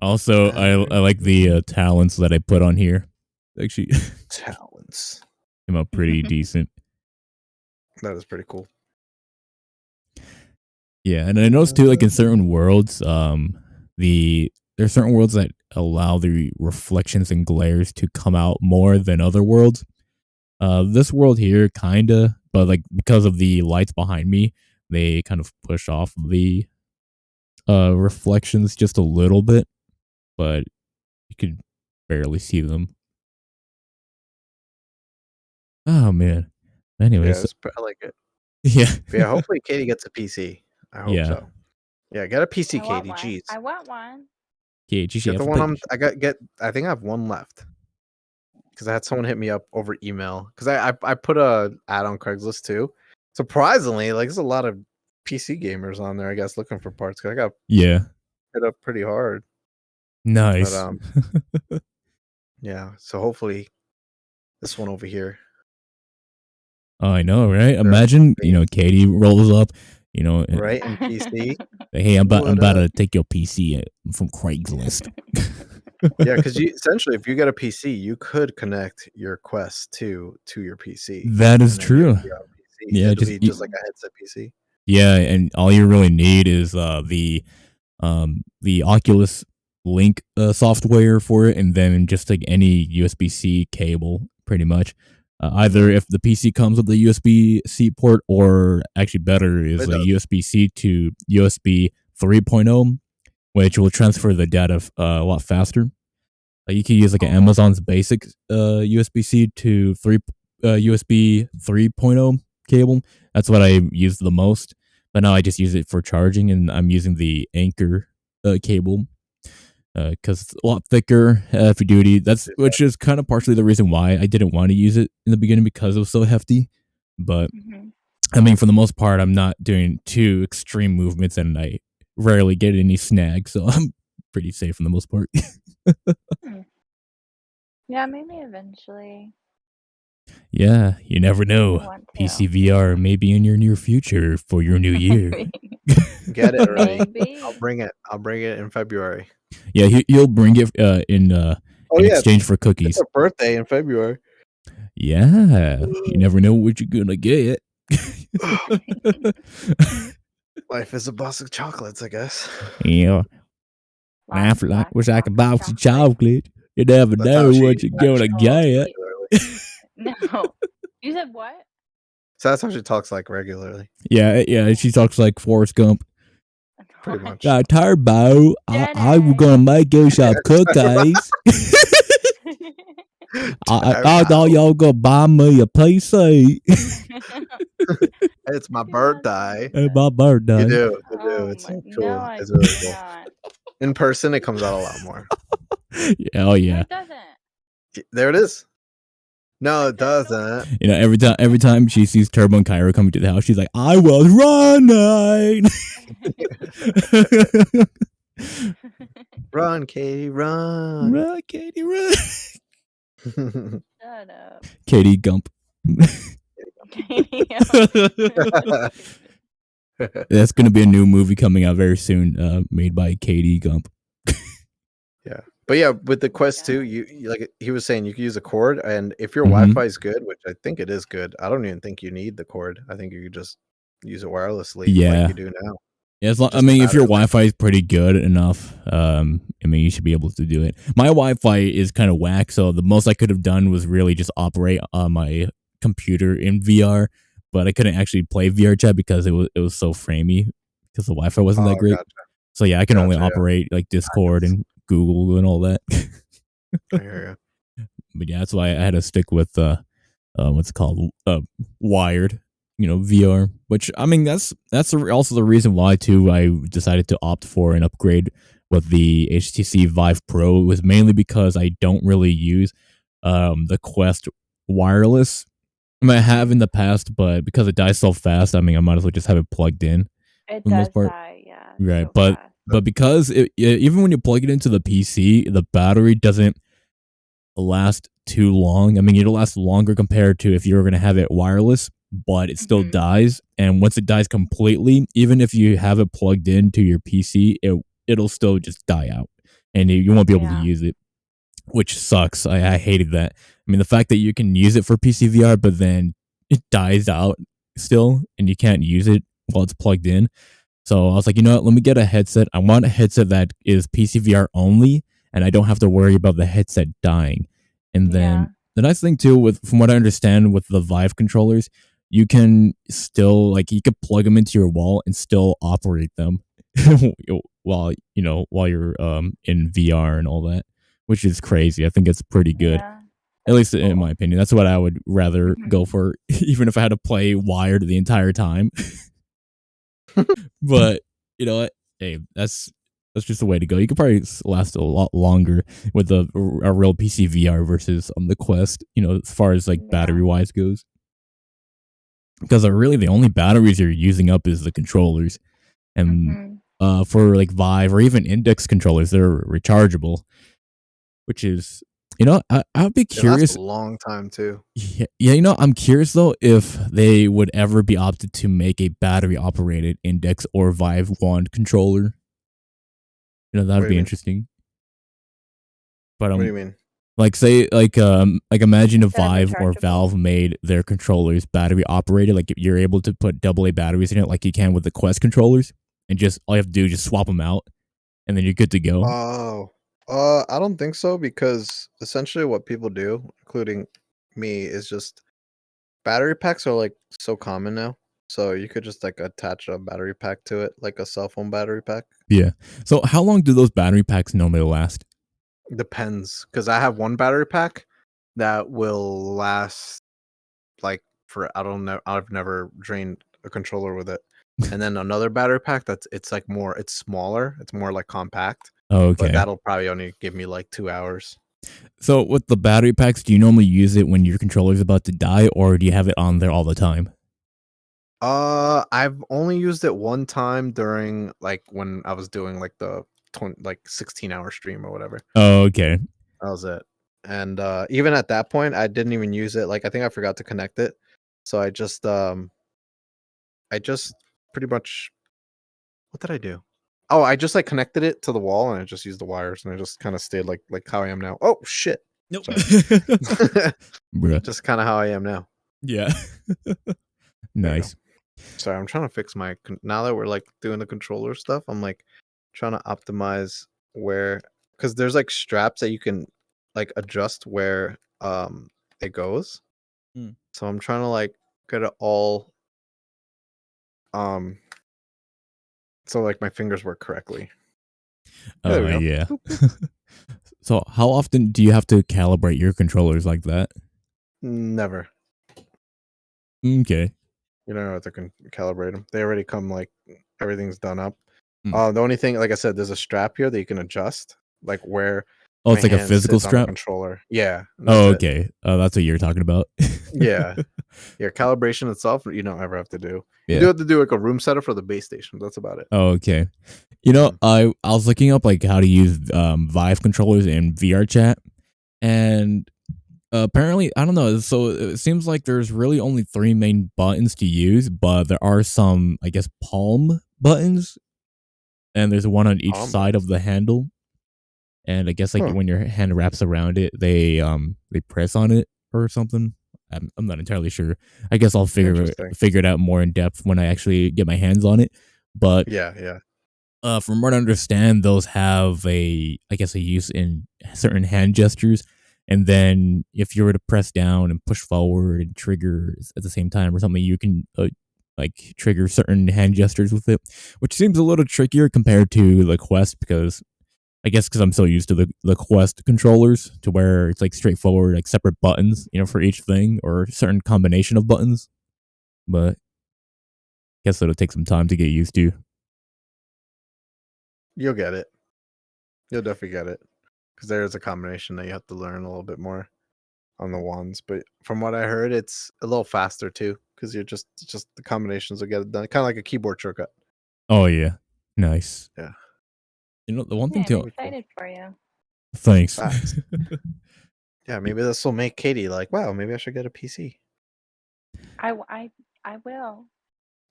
also, I like the talents that I put on here. Actually, talents came out pretty decent. That is pretty cool. Yeah, and I noticed too, like in certain worlds, there's certain worlds that allow the reflections and glares to come out more than other worlds. This world here, kinda, but like because of the lights behind me, they kind of push off the reflections just a little bit, but you could barely see them. Oh man. Anyways, I like it. Yeah. But yeah, hopefully Katie gets a PC. I hope so. Yeah, get a PC, Katie. Jeez. I want one. Yeah, get the one I think I have one left. Because I had someone hit me up over email. Because I put a ad on Craigslist too. Surprisingly, like there's a lot of PC gamers on there, I guess, looking for parts. Cause I got hit up pretty hard. Nice. But yeah. So hopefully this one over here. Oh, I know, right? Imagine, Katie rolls up, right in PC. Hey, I'm about to take your PC from Craigslist. Yeah, because essentially, if you get a PC, you could connect your Quest to your PC. That is true. Yeah, just like a headset PC. Yeah, and all you really need is the Oculus Link software for it, and then just like any USB-C cable, pretty much. Either if the PC comes with a USB-C port, or actually better is a USB-C to USB 3.0, which will transfer the data a lot faster. You can use like an Amazon's basic USB-C to USB 3.0 cable. That's what I use the most. But now I just use it for charging, and I'm using the Anchor cable because it's a lot thicker, heavy duty. Which is kind of partially the reason why I didn't want to use it in the beginning, because it was so hefty. But I mean, for the most part, I'm not doing too extreme movements, and I rarely get any snags, so I'm pretty safe for the most part. Yeah, maybe eventually. Yeah, you never know. PC VR may be in your near future for your new year. Get it already. I'll bring it in February. Yeah, you'll bring it in exchange for cookies. It's a birthday in February. Yeah, you never know what you're gonna get. Life is a box of chocolates, I guess. Yeah. Life was like a box of chocolate. You never know what you're gonna get. No. You said what? So that's how she talks like regularly. Yeah, she talks like Forrest Gump. Pretty much. Turbo, I'm gonna make you some cookies. I thought y'all gonna buy me a PC. It's my birthday. It's my birthday. You do. It's so cool. It's really cool. In person, it comes out a lot more. Oh yeah. No, it doesn't. There it is. No, I it said doesn't. You know, every time she sees Turbo and Kyra coming to the house, she's like, "I was running." Run, Katie, run. Run, Katie, run. Shut up. Katie Gump. That's gonna be a new movie coming out very soon, made by Katie Gump. Yeah, but yeah, with the Oh my Quest 2, God. you like he was saying, you can use a cord, and if your Mhm. Wi-Fi is good, which I think it is good, I don't even think you need the cord. I think you could just use it wirelessly, like Yeah. you do now. Yeah, Just I mean, if your battery life. Wi-Fi is pretty good enough, I mean, you should be able to do it. My Wi-Fi is kind of whack, so the most I could have done was really just operate on my computer in VR, but I couldn't actually play Vrchat because it was so framey because the Wi-Fi wasn't that Oh, great. gotcha, So yeah, I can only gotcha, yeah. operate like Discord Packets. and Google and all that. I hear But yeah, that's why I had to stick with what's it called, wired, VR. Which I mean, that's also the reason why too I decided to opt for an upgrade with the HTC Vive Pro. It was mainly because I don't really use the Quest wireless. I mean, I have in the past, but because it dies so fast, I mean, I might as well just have it plugged in It for the most does part. die, yeah, Right, so fast. but because even when you plug it into the PC, the battery doesn't last too long. I mean, it'll last longer compared to if you were going to have it wireless, but it still dies. And once it dies completely, even if you have it plugged into your PC, it'll still just die out, and you won't be able to Yeah. use it, which sucks. I hated that. I mean, the fact that you can use it for PC VR, but then it dies out still, and you can't use it while it's plugged in. So I was like, you know what? Let me get a headset. I want a headset that is PC VR only, and I don't have to worry about the headset dying. And then Yeah. the nice thing too, from what I understand with the Vive controllers, you can still you could plug them into your wall and still operate them while you're in VR and all that, which is crazy. I think it's pretty good. Yeah. At least in cool. my opinion. That's what I would rather go for, even if I had to play wired the entire time. But you know what? Hey, that's just the way to go. You could probably last a lot longer with a real PC VR versus on the Quest. As far as battery wise goes, because really the only batteries you're using up is the controllers, and for Vive or even Index controllers, they're rechargeable, which is I'd be curious. It lasts a long time too. Yeah, I'm curious though if they would ever be opted to make a battery operated Index or Vive wand controller. That would be interesting. But what do you mean? say imagine if Vive or Valve made their controllers battery operated, like you're able to put AA batteries in it like you can with the Quest controllers, and just all you have to do is just swap them out, and then you're good to go. Oh, I don't think so, because essentially what people do, including me, is just battery packs are so common now. So you could just attach a battery pack to it, like a cell phone battery pack. Yeah. So how long do those battery packs normally last? Depends, because I have one battery pack that will last for I don't know. I've never drained a controller with it. And then another battery pack it's smaller, it's more compact. Oh, But okay. that'll probably only give me 2 hours. So with the battery packs, do you normally use it when your controller's about to die, or do you have it on there all the time? I've only used it one time during when I was doing the 16-hour stream or whatever. Oh, okay. That was it. And even at that point, I didn't even use it. I think I forgot to connect it. So I just pretty much, what did I do? Oh, I just connected it to the wall, and I just used the wires, and I just kind of stayed like how I am now. Oh shit. Nope. Just kind of how I am now. Yeah. Nice. Sorry, I'm trying to fix now that we're doing the controller stuff. I'm trying to optimize where, because there's straps that you can adjust where it goes. So I'm trying to get it all so my fingers work correctly. Oh, yeah. So how often do you have to calibrate your controllers like that? Never. Okay. You don't have to calibrate them. They already come everything's done up. The only thing, like I said, there's a strap here that you can adjust where Oh, my it's like a hand physical sits on the strap? controller. Yeah, that's Oh, it. okay. That's what you're talking about. Yeah. Yeah, calibration itself, you don't ever have to do. You Yeah. do have to do like a room setup for the base station. That's about it. Oh, okay. I was looking up like how to use Vive controllers in Vrchat, and apparently I don't know. So it seems like there's really only 3 main buttons to use, but there are some, I guess, palm buttons, and there's one on each side of the handle. And I guess like when your hand wraps around it, they press on it or something. I'm not entirely sure. I guess I'll figure it out more in depth when I actually get my hands on it. But yeah. From what I understand, those have a use in certain hand gestures. And then if you were to press down and push forward and trigger at the same time or something, you can like trigger certain hand gestures with it, which seems a little trickier compared to the Quest because I guess because I'm so used to the Quest controllers to where it's like straightforward, like separate buttons, for each thing or a certain combination of buttons. But I guess it'll take some time to get used to. You'll get it. You'll definitely get it. Because there is a combination that you have to learn a little bit more on the wands. But from what I heard, it's a little faster too. Because you're just the combinations will get it done. Kind of like a keyboard shortcut. Oh yeah. Nice. Yeah. The one thing too. I'm excited for you. Thanks. Yeah, maybe this will make Katie like, wow, maybe I should get a PC. I will.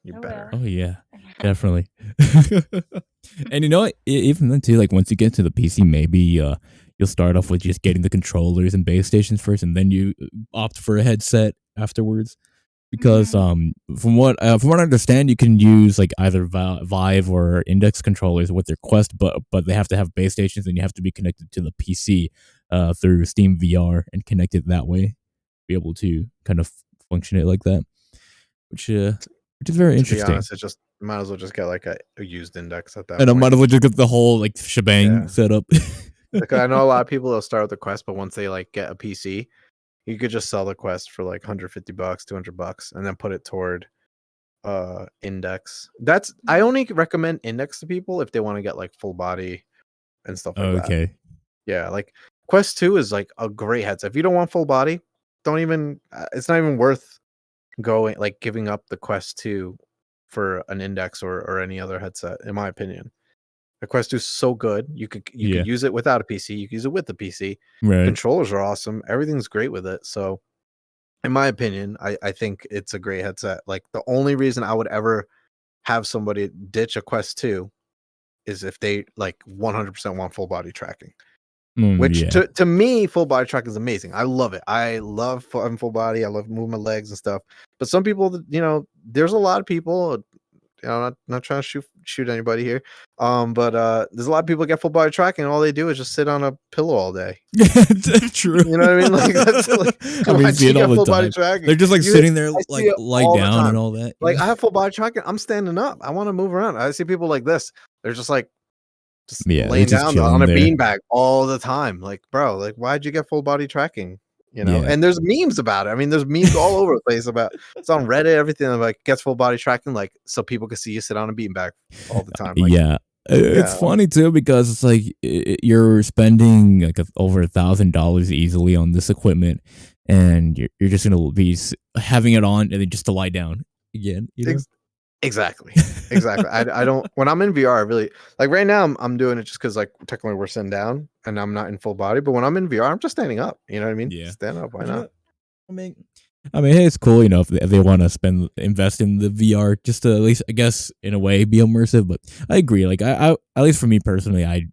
You I better. will. Oh yeah, definitely. And you know what? Even then too, like once you get to the PC, maybe you'll start off with just getting the controllers and base stations first, and then you opt for a headset afterwards. Because from what I understand, you can use like either Vive or Index controllers with your Quest, but they have to have base stations, and you have to be connected to the PC through Steam VR and connect it that way, be able to kind of function it like that, which is very interesting. To be honest, it just might as well just get like a used Index at that and point. I might as well just get the whole like shebang set up. Like, I know a lot of people will start with the Quest, but once they like get a PC, you could just sell the Quest for like $150, $200, and then put it toward Index. I only recommend Index to people if they want to get like full body and stuff like that. Okay. Yeah, like Quest 2 is like a great headset. If you don't want full body, don't even it's not even worth giving up the Quest 2 for an Index or any other headset, in my opinion. The Quest 2 is so good. You could use it without a PC. You could use it with the PC. Right. Controllers are awesome. Everything's great with it. So, in my opinion, I think it's a great headset. Like the only reason I would ever have somebody ditch a Quest 2 is if they like 100% want full body tracking. Which to me, full body tracking is amazing. I love it. I love having full body. I love moving my legs and stuff. But some people, there's a lot of people. I'm not trying to shoot anybody here. But there's a lot of people get full body tracking, and all they do is just sit on a pillow all day. True. You know what I mean? Like that's like I see it all the time. They're just like sitting there, like lie down and all that. Like I have full body tracking. I'm standing up. I want to move around. I see people like this. They're just like laying down on a beanbag all the time. Like, bro, like why'd you get full body tracking? And there's memes about it. I mean, there's memes all over the place about it's on Reddit, everything like gets full body tracking, like so people can see you sit on a beanbag all the time. Like, it's funny too because it's like you're spending like over $1,000 easily on this equipment, and you're just gonna be having it on and then just to lie down again. Exactly. I don't. When I'm in VR, I really like. Right now, I'm doing it just because like technically we're sitting down and I'm not in full body. But when I'm in VR, I'm just standing up. You know what I mean? Yeah. Stand up. Why not? I mean, hey, it's cool. If they want to invest in the VR, just to at least, I guess, in a way, be immersive. But I agree. Like, I at least for me personally, I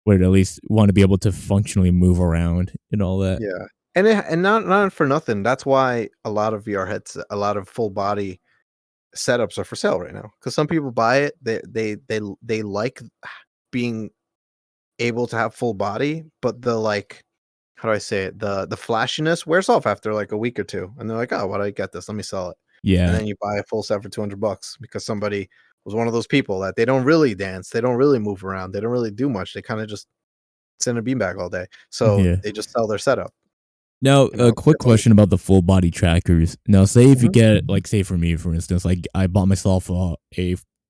would at least want to be able to functionally move around and all that. Yeah, and not for nothing. That's why a lot of VR headsets, a lot of full body setups are for sale right now, because some people buy it, they like being able to have full body, but the like, how do I say it, the flashiness wears off after like a week or two, and they're like, oh, why do I get this, let me sell it. And then you buy a full set for $200 because somebody was one of those people that they don't really dance, they don't really move around, they don't really do much, they kind of just sit in a beanbag all day, so they just sell their setup. Now, a quick question about the full body trackers. Now, say if you get, like, say for me, for instance, like I bought myself a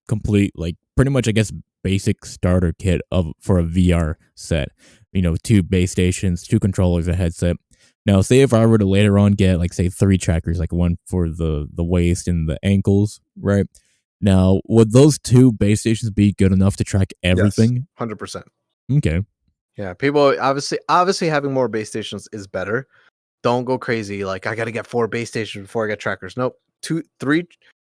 complete, like, pretty much, I guess, basic starter kit for a VR set. 2 base stations, 2 controllers, a headset. Now, say if I were to later on get like say 3 trackers, like one for the waist and the ankles, right? Now, would those 2 base stations be good enough to track everything? Yes, 100%. Okay. Yeah, people obviously having more base stations is better. Don't go crazy. Like I got to get 4 base stations before I get trackers. Nope, 2, 3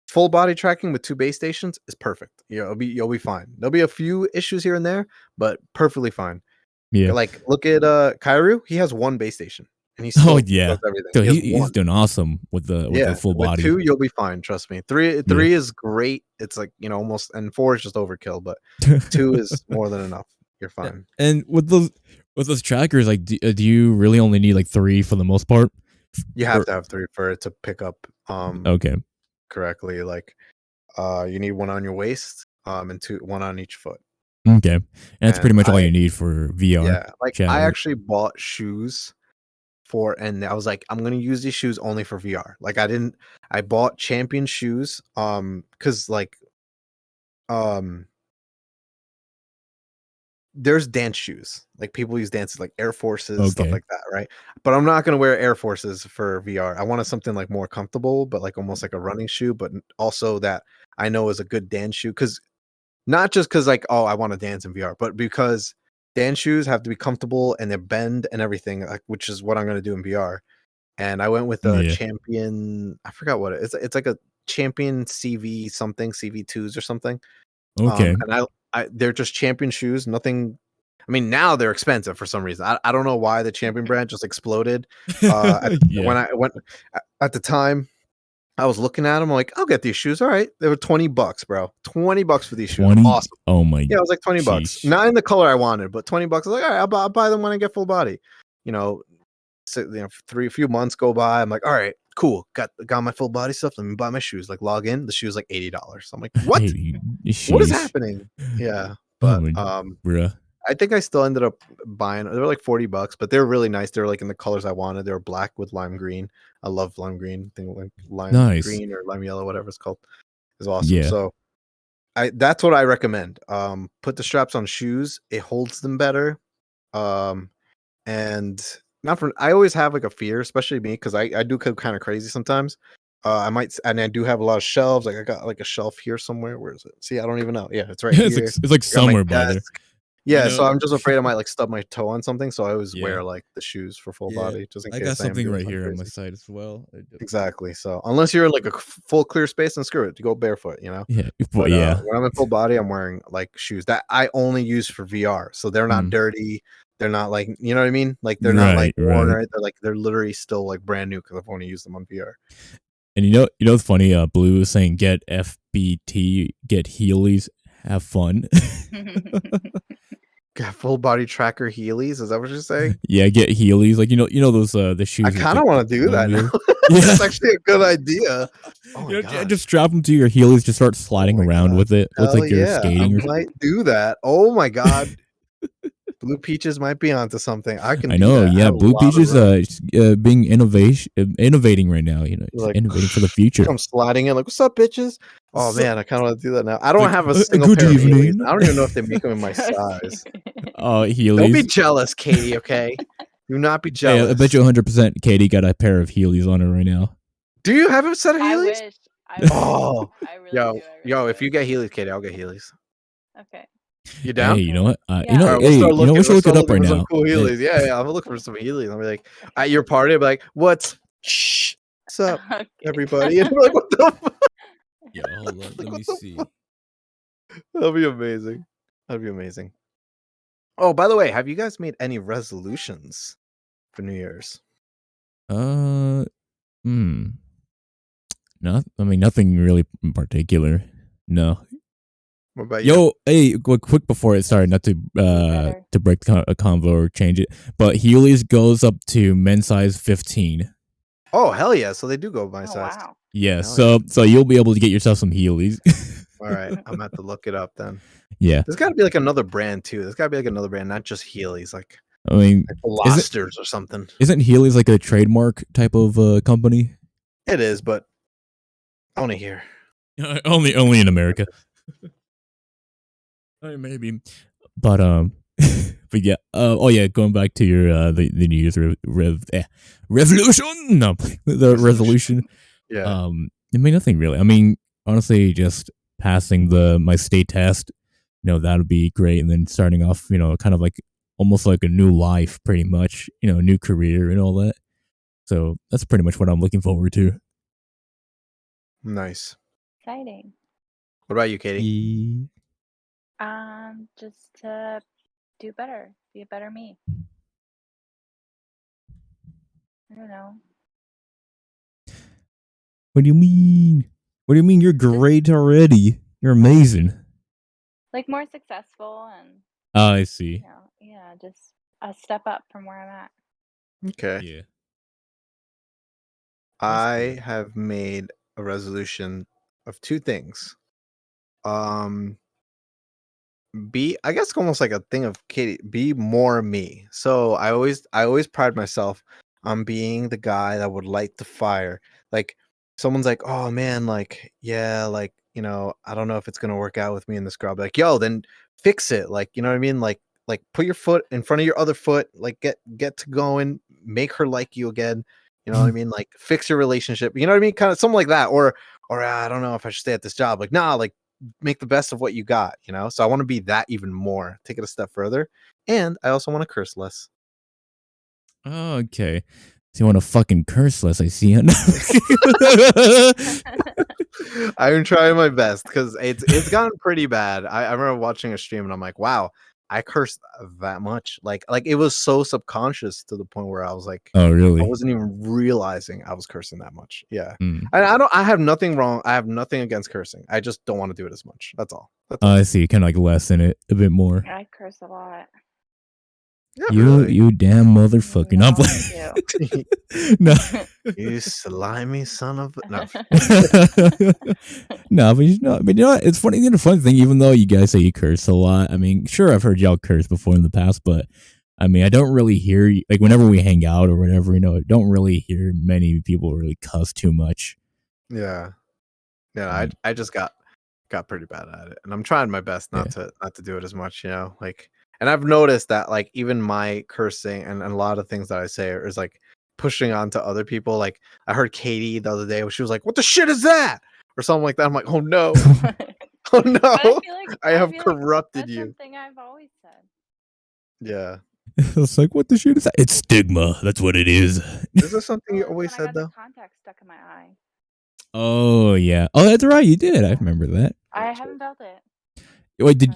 full body tracking with 2 base stations is perfect. You'll be fine. There'll be a few issues here and there, but perfectly fine. Yeah. Like look at Kairu. He has 1 base station, and he Oh still yeah. does everything. So He has he's 1. doing awesome with the full With body. 2 you'll be fine. Trust me. 3 is great. It's like almost, and 4 is just overkill. But 2 is more than enough. You're fine. And with those trackers, like, do you really only need like 3 for the most part? You have to have 3 for it to pick up Okay. correctly. Like you need 1 on your waist, and 1 on each foot. Okay. And that's pretty much all you need for VR. Yeah. Like chat, I right? actually bought shoes and I was like, I'm gonna use these shoes only for VR. Like I bought champion shoes, because like there's dance shoes. Like people use dances like Air Forces, stuff like that, right? But I'm not gonna wear Air Forces for VR. I wanted something like more comfortable, but like almost like a running shoe, but also that I know is a good dance shoe. Cause not just because like, oh, I want to dance in VR, but because dance shoes have to be comfortable and they bend and everything, like, which is what I'm gonna do in VR. And I went with a Champion. I forgot what it is. It's like a Champion CV something, CV2s or something. Okay. And they're just Champion shoes. Nothing. I mean, now they're expensive for some reason. I don't know why the Champion brand just exploded. When I went at the time, I was looking at them. I'm like, I'll get these shoes. All right, they were $20, bro. $20 for these shoes. Awesome. Oh my. Yeah, it was like $20. Not in the color I wanted, but $20. I was like, all right, I'll buy them when I get full body. So, a few months go by. I'm like, all right, cool. Got my full body stuff. Let me buy my shoes. Like log in. The shoes like $80. I'm like, what? What is happening? Yeah, but bruh. I think I still ended up buying. They were like $40, but they're really nice. They're like in the colors I wanted. They were black with lime green. I love lime green. I think like lime green or lime yellow, whatever it's called, is awesome. Yeah. So that's what I recommend. Put the straps on shoes. It holds them better. And not for, I always have like a fear, especially me, because I do go kind of crazy sometimes. I do have a lot of shelves. Like I got like a shelf here somewhere. Where is it? See, I don't even know. Yeah, it's right here. It's like somewhere by there. Yeah, so I'm just afraid I might like stub my toe on something. So I always wear like the shoes for full body, just in case. I got something right here on my side as well. Exactly. So unless you're in like a full clear space, then screw it. You go barefoot. Yeah. But, when I'm in full body, I'm wearing like shoes that I only use for VR, so they're not dirty. They're not like, you know what I mean? Like they're not like worn, right? They're literally still like brand new because I've only used them on VR. And it's funny. Blue is saying get FBT, get Heelys, have fun. Got full body tracker Heelys. Is that what you're saying? Yeah, get Heelys. Like those the shoes. I kind of want to do that now. That's actually a good idea. Oh my God. Just strap them to your Heelys. Just start sliding around with it. Looks like you're skating. I might do that. Oh my God. Blue Peaches might be onto something. I know. Yeah, Blue Peaches being innovating right now. Like, innovating for the future. I'm sliding in like, what's up, bitches? Oh man, I kind of want to do that now. I don't have a single pair of Heelys. I don't even know if they make them in my size. Heelys. Don't be jealous, Katie. Okay, do not be jealous. Hey, I bet you 100% Katie got a pair of Heelys on her right now. Do you have a set of Heelys? I wish. Oh, I really yo, if you get Heelys, Katie, I'll get Heelys. Okay. You down? Hey, you know what? Yeah. We should look it up right now. Cool Heelys. Yeah, I'm gonna look for some Heelys. I'll be like, at your party, I'll be like, what's up, everybody? And like, what the fuck? Yeah, hold on. Let me see. That'll be amazing. That'd be amazing. Oh, by the way, have you guys made any resolutions for New Year's? Nothing really in particular. No. What about you? Yo, hey, quick before it. Sorry, not to break a convo or change it, but Heelys goes up to men's size 15. Oh hell yeah! So they do go by size. Wow. Yeah, so you'll be able to get yourself some Heelys. All right, I'm gonna have to look it up then. Yeah, there's got to be like another brand too. There's got to be like another brand, not just Heelys. Like Velocitors or something. Isn't Heelys like a trademark type of company? It is, but only here. only in America. Maybe, but But yeah, oh yeah, going back to your the New Year's revolution, no, the resolution. Yeah. I mean nothing really. I mean honestly, just passing my state test, that would be great, and then starting off, kind of like almost like a new life, pretty much, a new career and all that. So that's pretty much what I'm looking forward to. Nice. Exciting. What about you, Katie? Just to do better, be a better me. I don't know. What do you mean? What do you mean? You're great already. You're amazing. Like more successful and. Oh, I see. Yeah, just a step up from where I'm at. Okay. Yeah. I have made a resolution of two things. I guess almost like a thing of Katie, be more me. So I always pride myself on being the guy that would light the fire. Like someone's like, oh man, like, yeah, like, I don't know if it's gonna work out with me and this girl. I'll be like, yo, then fix it. Like, you know what I mean? Like put your foot in front of your other foot, like get to going, make her like you again. You know what I mean? Like fix your relationship. You know what I mean? Kind of something like that. Or I don't know if I should stay at this job. Like, nah, like make the best of what you got, so I want to be that even more, take it a step further, and I also want to curse less. Oh, okay, so you want to fucking curse less? I see. I'm trying my best because it's gotten pretty bad. I remember watching a stream and I'm like, wow, I cursed that much. Like it was so subconscious to the point where I was like, oh really? I wasn't even realizing I was cursing that much. Yeah. Mm. I have nothing wrong. I have nothing against cursing. I just don't want to do it as much. That's all. I see. Kind of like lessen it a bit more. I curse a lot. You damn motherfucker. No, No. You slimy son of no. No, but you know what? It's funny. The funny thing, even though you guys say you curse a lot, I mean, sure, I've heard y'all curse before in the past, but I mean, I don't really hear, like, whenever we hang out or whatever, I don't really hear many people really cuss too much. Yeah. I just got pretty bad at it, and I'm trying my best not to do it as much, like. And I've noticed that, like, even my cursing and a lot of things that I say is like pushing on to other people. Like, I heard Katie the other day where she was like, "What the shit is that?" or something like that. I'm like, "Oh no, oh no, I have corrupted you." That's something I've always said. Yeah, it's like, what the shit is that? It's stigma. That's what it is. Is there something you always said though? I got the contact stuck in my eye. Oh yeah. Oh, that's right. You did. I remember that. I haven't felt it. Wait, did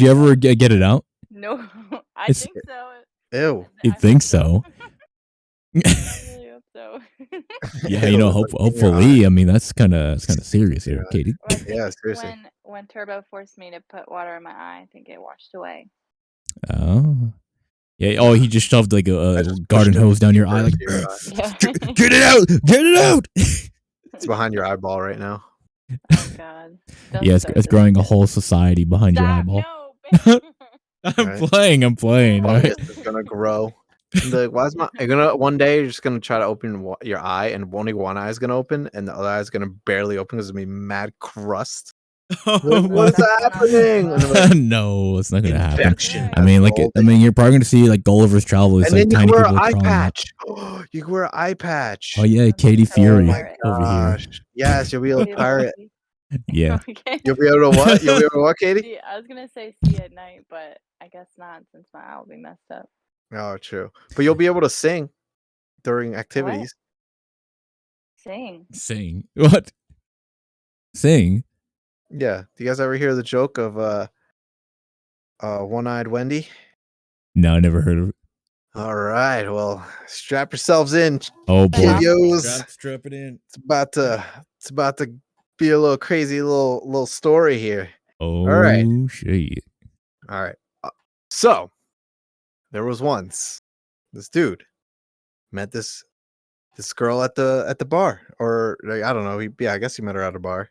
you ever get it out? No, I think so. Ew. You think so? I really hope so. Yeah, hopefully. I mean, that's kind of serious here, Katie. Yeah, seriously. When Turbo forced me to put water in my eye, I think it washed away. Oh. Yeah. Oh, he just shoved like a garden hose down your eye. Like, get it out! Get it out! It's behind your eyeball right now. Oh God. Yeah, it's growing a whole society behind your eyeball. No. I'm playing. Right? It's gonna grow. Like, why is you're gonna one day you're just gonna try to open your eye, and only one eye is gonna open, and the other eye is gonna barely open because it's gonna be mad crust. What's happening? No, it's not gonna Infection. happen. I mean, you're probably gonna see like Gulliver's Travels. And like then tiny you wear people an eye crawling patch. You can wear an eye patch. Oh yeah, Katie Fury over here. Yes, you'll be able to pirate. Yeah. Okay. You'll be able to what? You'll be able to what, Katie? See, I was gonna say see at night, but I guess not since my eye will be messed up. Oh, true. But you'll be able to sing during activities. What? Sing. What? Sing? Yeah. Do you guys ever hear the joke of One-Eyed Wendy? No, I never heard of it. All right. Well, strap yourselves in. Oh boy. Heyyoos. Strap it in. It's about to be a little crazy little story here. Oh, all right. Shit. All right. So there was once this dude met this girl at the bar, or like, I don't know. I guess he met her at a bar.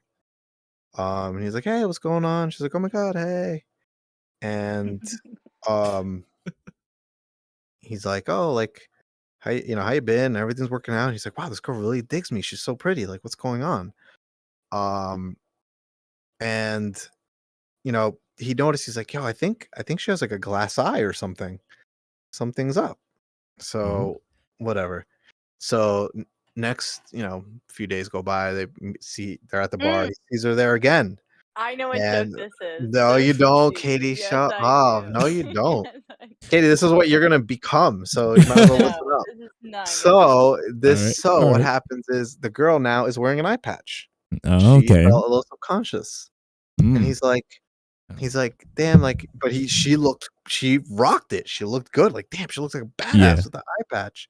And he's like, "Hey, what's going on?" She's like, "Oh my God, hey." And he's like, "Oh, like, how you been? Everything's working out." And he's like, "Wow, this girl really digs me. She's so pretty. Like, what's going on?" And he noticed. He's like, yo, I think she has like a glass eye or something. Something's up. So whatever. So next, few days go by. They're at the bar. He sees her there again. I know what joke And this is. no, you don't, Katie. Yes, Shut I up. do. No, you don't. Yes, I do. Katie, this is what you're gonna become. So you might as well No, listen up. this is not So All what right. happens is the girl now is wearing an eye patch. Oh, She okay. felt a little subconscious, and he's like, damn, like, but she rocked it. She looked good. Like, damn, she looks like a badass with the eye patch.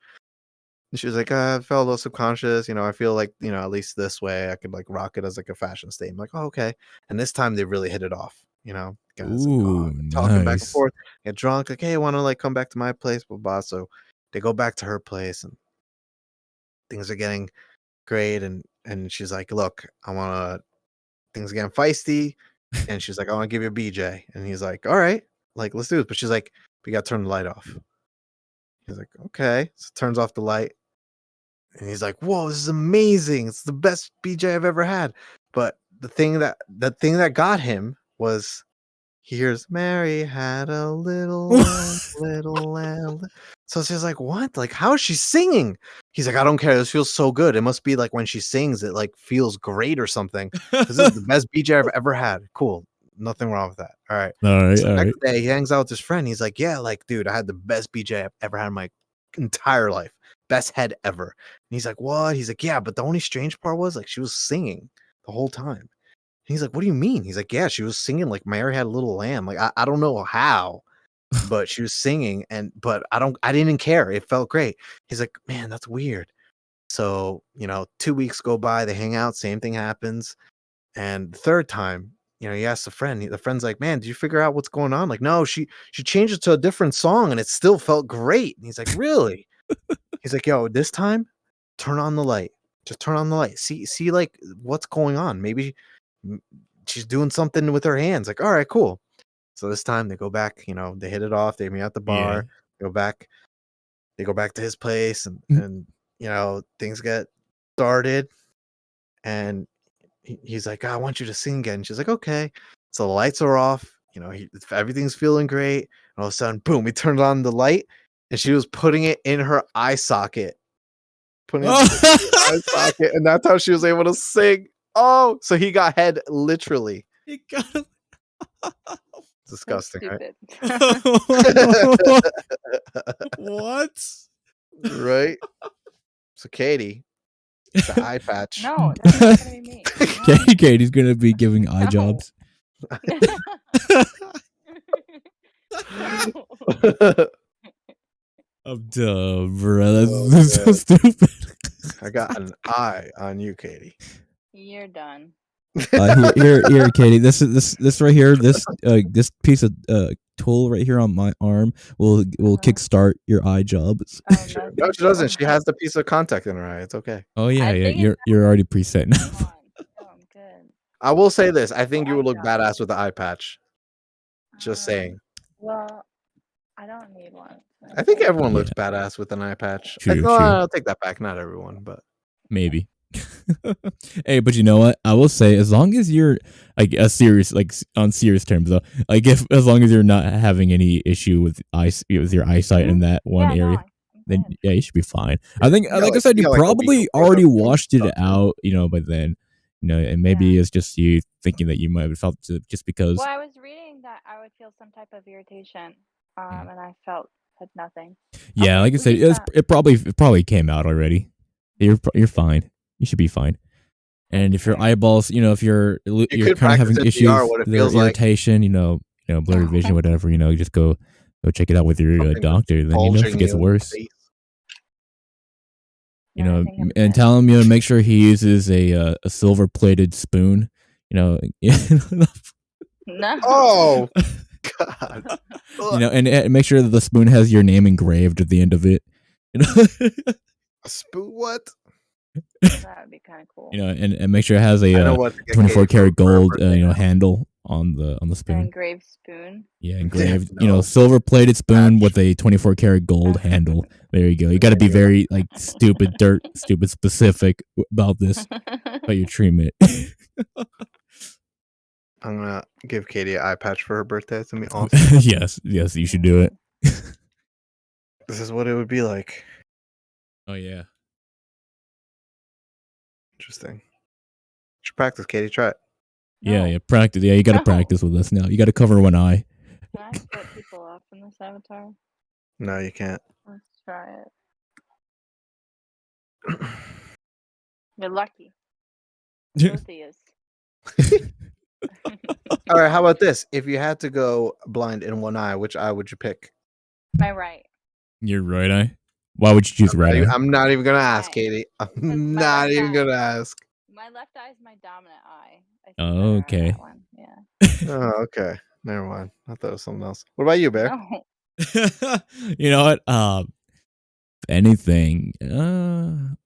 And she was like, I felt a little subconscious. I feel like, at least this way I could like rock it as like a fashion statement. Like, oh, okay. And this time they really hit it off, guys. Ooh, talking back and nice. forth, get drunk, like, hey, I want to like come back to my place, blah, blah. So they go back to her place and things are getting great. And she's like, look, things are getting feisty. And she's like, I want to give you a BJ. And he's like, all right, like, let's do it. But she's like, we got to turn the light off. He's like, okay. So turns off the light. And he's like, whoa, this is amazing. It's the best BJ I've ever had. But the thing that got him was he hears Mary had a little lamb, little lamb. So she's like, what? Like, how is she singing? He's like, I don't care. This feels so good. It must be like when she sings, it like feels great or something. This is the best BJ I've ever had. Cool. Nothing wrong with that. All right. So next day he hangs out with his friend. He's like, yeah, like, dude, I had the best BJ I've ever had in my entire life. Best head ever. And he's like, what? He's like, yeah, but the only strange part was like she was singing the whole time. And he's like, what do you mean? He's like, yeah, she was singing like Mary had a little lamb. Like, I don't know how, but she was singing, but I didn't care. It felt great. He's like, man, that's weird. So, 2 weeks go by, they hang out, same thing happens. And the third time, he asks a friend, the friend's like, man, did you figure out what's going on? Like, no, she changed it to a different song and it still felt great. And he's like, really? He's like, yo, this time, turn on the light. Just turn on the light. See, like, what's going on? Maybe she's doing something with her hands. Like, all right, cool. So this time they go back, they hit it off. They meet at the bar, they go back to his place and things get started. And he's like, I want you to sing again. She's like, okay. So the lights are off. Everything's feeling great. And all of a sudden, boom, he turned on the light. And she was putting it in her eye socket. Putting it in her eye socket. And that's how she was able to sing. Oh, so he got head literally. He got disgusting, right? What? Right? So Katie, the eye patch. No, that's not gonna be me. No. Katie's gonna be giving eye jobs. I'm dumb, bro. That's so stupid. I got an eye on you, Katie. You're done. Here, Katie. This right here. This piece of tool right here on my arm will kickstart your eye jobs. No, she doesn't. She has the piece of contact in her eye. It's okay. Oh yeah. You're already preset now. Oh, I'm good. I will say this. I think you would look badass with the eye patch. Just saying. Well, I don't need one. I think everyone looks badass with an eye patch. True. I'll take that back. Not everyone, but maybe. Hey, but you know what? I will say, as long as you're like on serious terms though, like as long as you're not having any issue with your eyesight in that one area, then you should be fine. I think, like I said, you probably already washed it out, by then, and maybe it's just you thinking that you might have felt it just because. Well, I was reading that I would feel some type of irritation, and I had nothing. Yeah, like I said, it probably came out already. You're fine. You should be fine. And if your eyeballs, if you're kind of having issues with irritation, blurry vision, whatever, you just go check it out with your doctor. Then if it gets worse, and tell him make sure he uses a silver plated spoon. No. Oh God. And make sure that the spoon has your name engraved at the end of it. A spoon? What? That would be kind of cool. And make sure it has a 24 karat gold, handle on the spoon. An engraved spoon. Yeah, engraved. Silver plated spoon with a 24 karat gold handle. There you go. You got to be very stupid specific about this, about your treatment. I'm gonna give Katie an eye patch for her birthday. It's gonna be awesome. Yes, you should do it. This is what it would be like. Oh yeah. Interesting. You should practice, Katie. Try it. Yeah, practice. Yeah, you got to practice with us now. You got to cover one eye. Can I split people up in this avatar? No, you can't. Let's try it. You're lucky. Both of yous. All right, how about this? If you had to go blind in one eye, which eye would you pick? My right. Your right eye? Why would you choose right eye? I'm not even gonna ask, Katie. I'm not even gonna ask. My left eye is my dominant eye. Oh, okay. That one. Yeah. Oh, okay. Never mind. I thought it was something else. What about you, Bear? No. You know what? Anything. You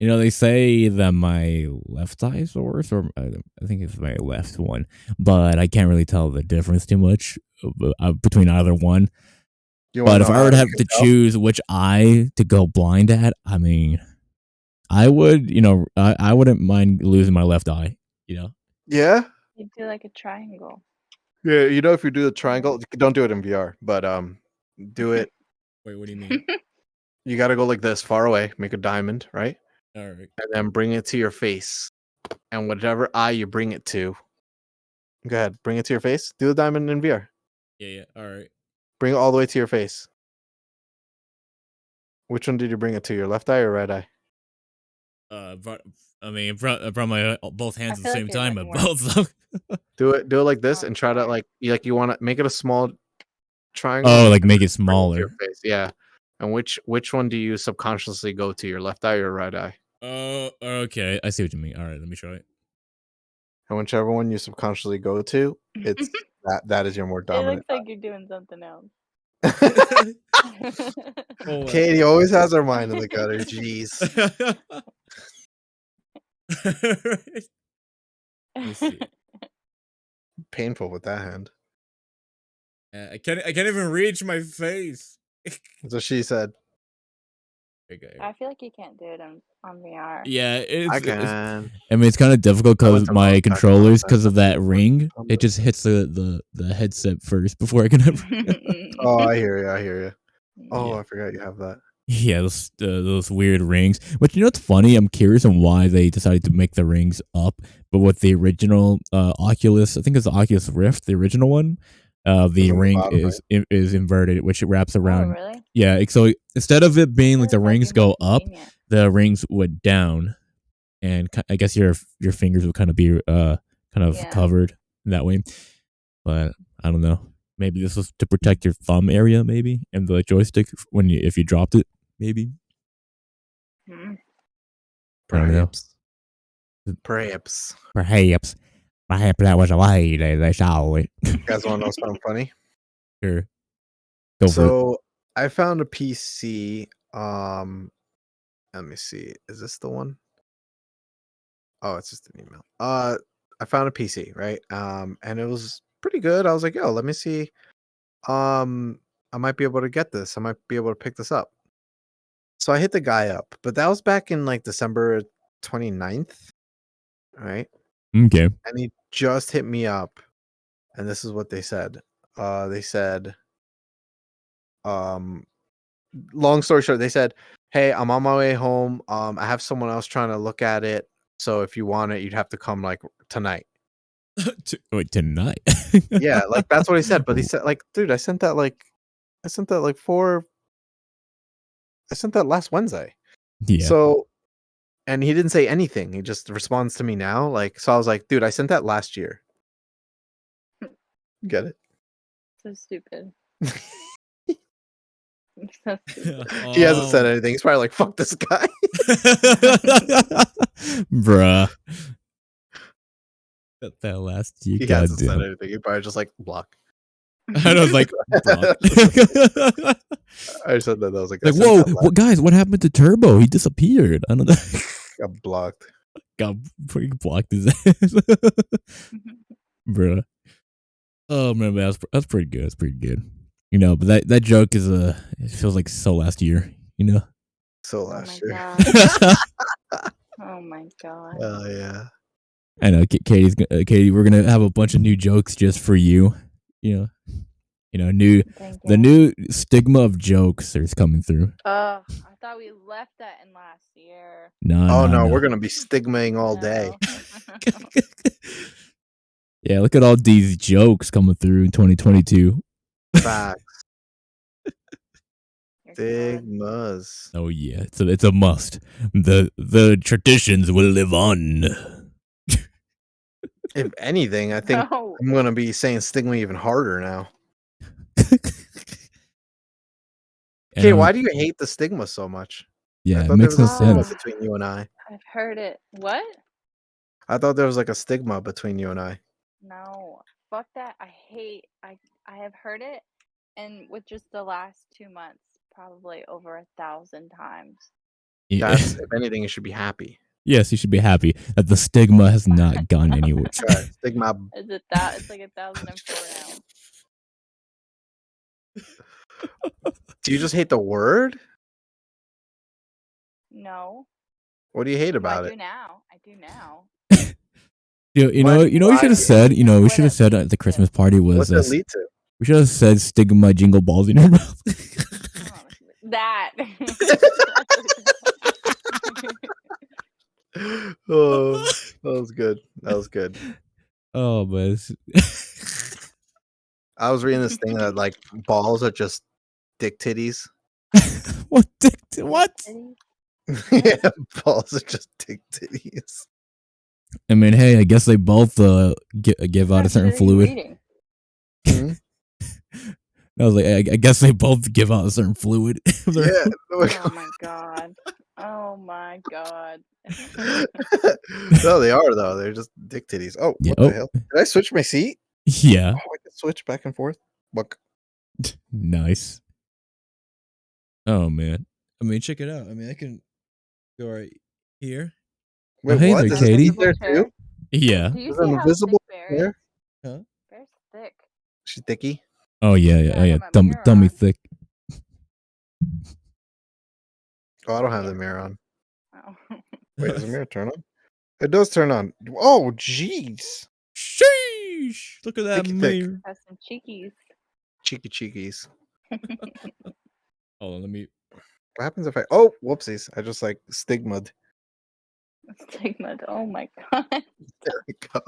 know, they say that my left eye is worse, or I think it's my left one, but I can't really tell the difference too much between either one. But if I were to have to choose which eye to go blind at, I mean, I would, I wouldn't mind losing my left eye, Yeah? You do like a triangle. Yeah, if you do the triangle, don't do it in VR, but do it. Wait, what do you mean? You got to go like this, far away, make a diamond, right? All right. And then bring it to your face. And whatever eye you bring it to, go ahead, bring it to your face. Do the diamond in VR. Yeah. All right. Bring it all the way to your face. Which one did you bring it to? Your left eye or right eye? From my both hands at the same time, but both. Do it like this and try to like you want to make it a small triangle. Oh, like make it smaller. Your face, yeah. And which one do you subconsciously go to? Your left eye or right eye? Oh, okay. I see what you mean. All right, let me try it. And whichever one you subconsciously go to, it's that is your more dominant. It looks like you're doing something else. Katie always has her mind in the gutter. Jeez. Let's see. Painful with that hand. I can't even reach my face. That's what she said. Okay. I feel like you can't do it on VR. Yeah, I can. It's kind of difficult because my controllers, because of that ring, it just hits the headset first before I can ever. Oh, I hear you. Oh, yeah. I forgot you have that. Yeah, those weird rings. But what's funny? I'm curious on why they decided to make the rings up. But with the original Oculus, I think it's the Oculus Rift, the original one. The ring bottom, is inverted, which it wraps around. Oh, really? Yeah. So instead of it being like the rings go up, the rings went down, and I guess your fingers would kind of be covered that way. But I don't know. Maybe this was to protect your thumb area, maybe, and the joystick if you dropped it, maybe. Perhaps. Perhaps that was a way they saw it. You guys want to know something funny? Sure. So I found a PC. Let me see. Is this the one? Oh, it's just an email. I found a PC, right? And it was pretty good. I was like, yo, let me see. I might be able to get this. I might be able to pick this up. So I hit the guy up, but that was back in like December 29th. Right? Okay. And he just hit me up, and this is what they said. They said, long story short, they said, hey, I'm on my way home. I have someone else trying to look at it. So if you want it, you'd have to come like tonight. Wait, tonight? Yeah, like that's what he said. But he said, like, dude, I sent that last Wednesday. Yeah. So, and he didn't say anything. He just responds to me now. Like, so I was like, dude, I sent that last year. Get it? So stupid. He hasn't said anything. He's probably like, fuck this guy. Bruh. That last year. He hasn't said anything. He probably just like block. I was like, block. I said that. I was like, whoa, guys, what happened to Turbo? He disappeared. I don't know. Got blocked. Got freaking blocked his ass. Bruh. Oh man, that's pretty good. That's pretty good. But that joke is it feels like so last year, So last year. Oh my god. Oh yeah. I know Katie. We're gonna have a bunch of new jokes just for you. You know, the new stigma of jokes is coming through. I thought we left that in last year. No, we're gonna be stigmaing all day. Yeah, look at all these jokes coming through in 2022. Facts. Stigmas. Oh yeah, it's a must. The traditions will live on. If anything, I think I'm gonna be saying stigma even harder now. Okay, why do you hate the stigma so much? Yeah, it makes no sense between you and I. I've heard it. What? I thought there was like a stigma between you and I. No, fuck that. I have heard it, and with just the last 2 months, probably over 1,000 times. Yeah. That's, if anything, you should be happy. Yes, you should be happy that the stigma has not gone anywhere. Right. Stigma. Is it that? It's like 1,004 now. Do you just hate the word? No. What do you hate about it? I do now. You know, we should have said, we should have said at the Christmas party was. What's it lead to? We should have said stigma jingle balls in your mouth. That. Oh, that was good. That was good. Oh, man. I was reading this thing that like balls are just dick titties. What dick? What? Yeah, balls are just dick titties. I mean, hey, I guess they both give out a certain fluid. Mm-hmm. I was like, I guess they both give out a certain fluid. Yeah. Oh my god. Oh my god. No, they are though. They're just dick titties. Oh, yeah. What the hell? Did I switch my seat? Yeah. Oh, I can switch back and forth. Look. Nice. Oh man. I mean, check it out. I mean, I can go right here. Wait, hey what? there, Katie. There too? Yeah. Do you see how invisible Bear? Huh? Bear's thick. She's thicky. Oh yeah. Dummy thick. Oh, I don't have the mirror on. Oh. Wait, does the mirror turn on? It does turn on. Oh, jeez. Sheesh. Look at that mirror. Has some cheekies. Cheekies. Hold on, let me. What happens if I? Oh, whoopsies! I just like stigma'd. Stigma'd. Oh my god. There we go.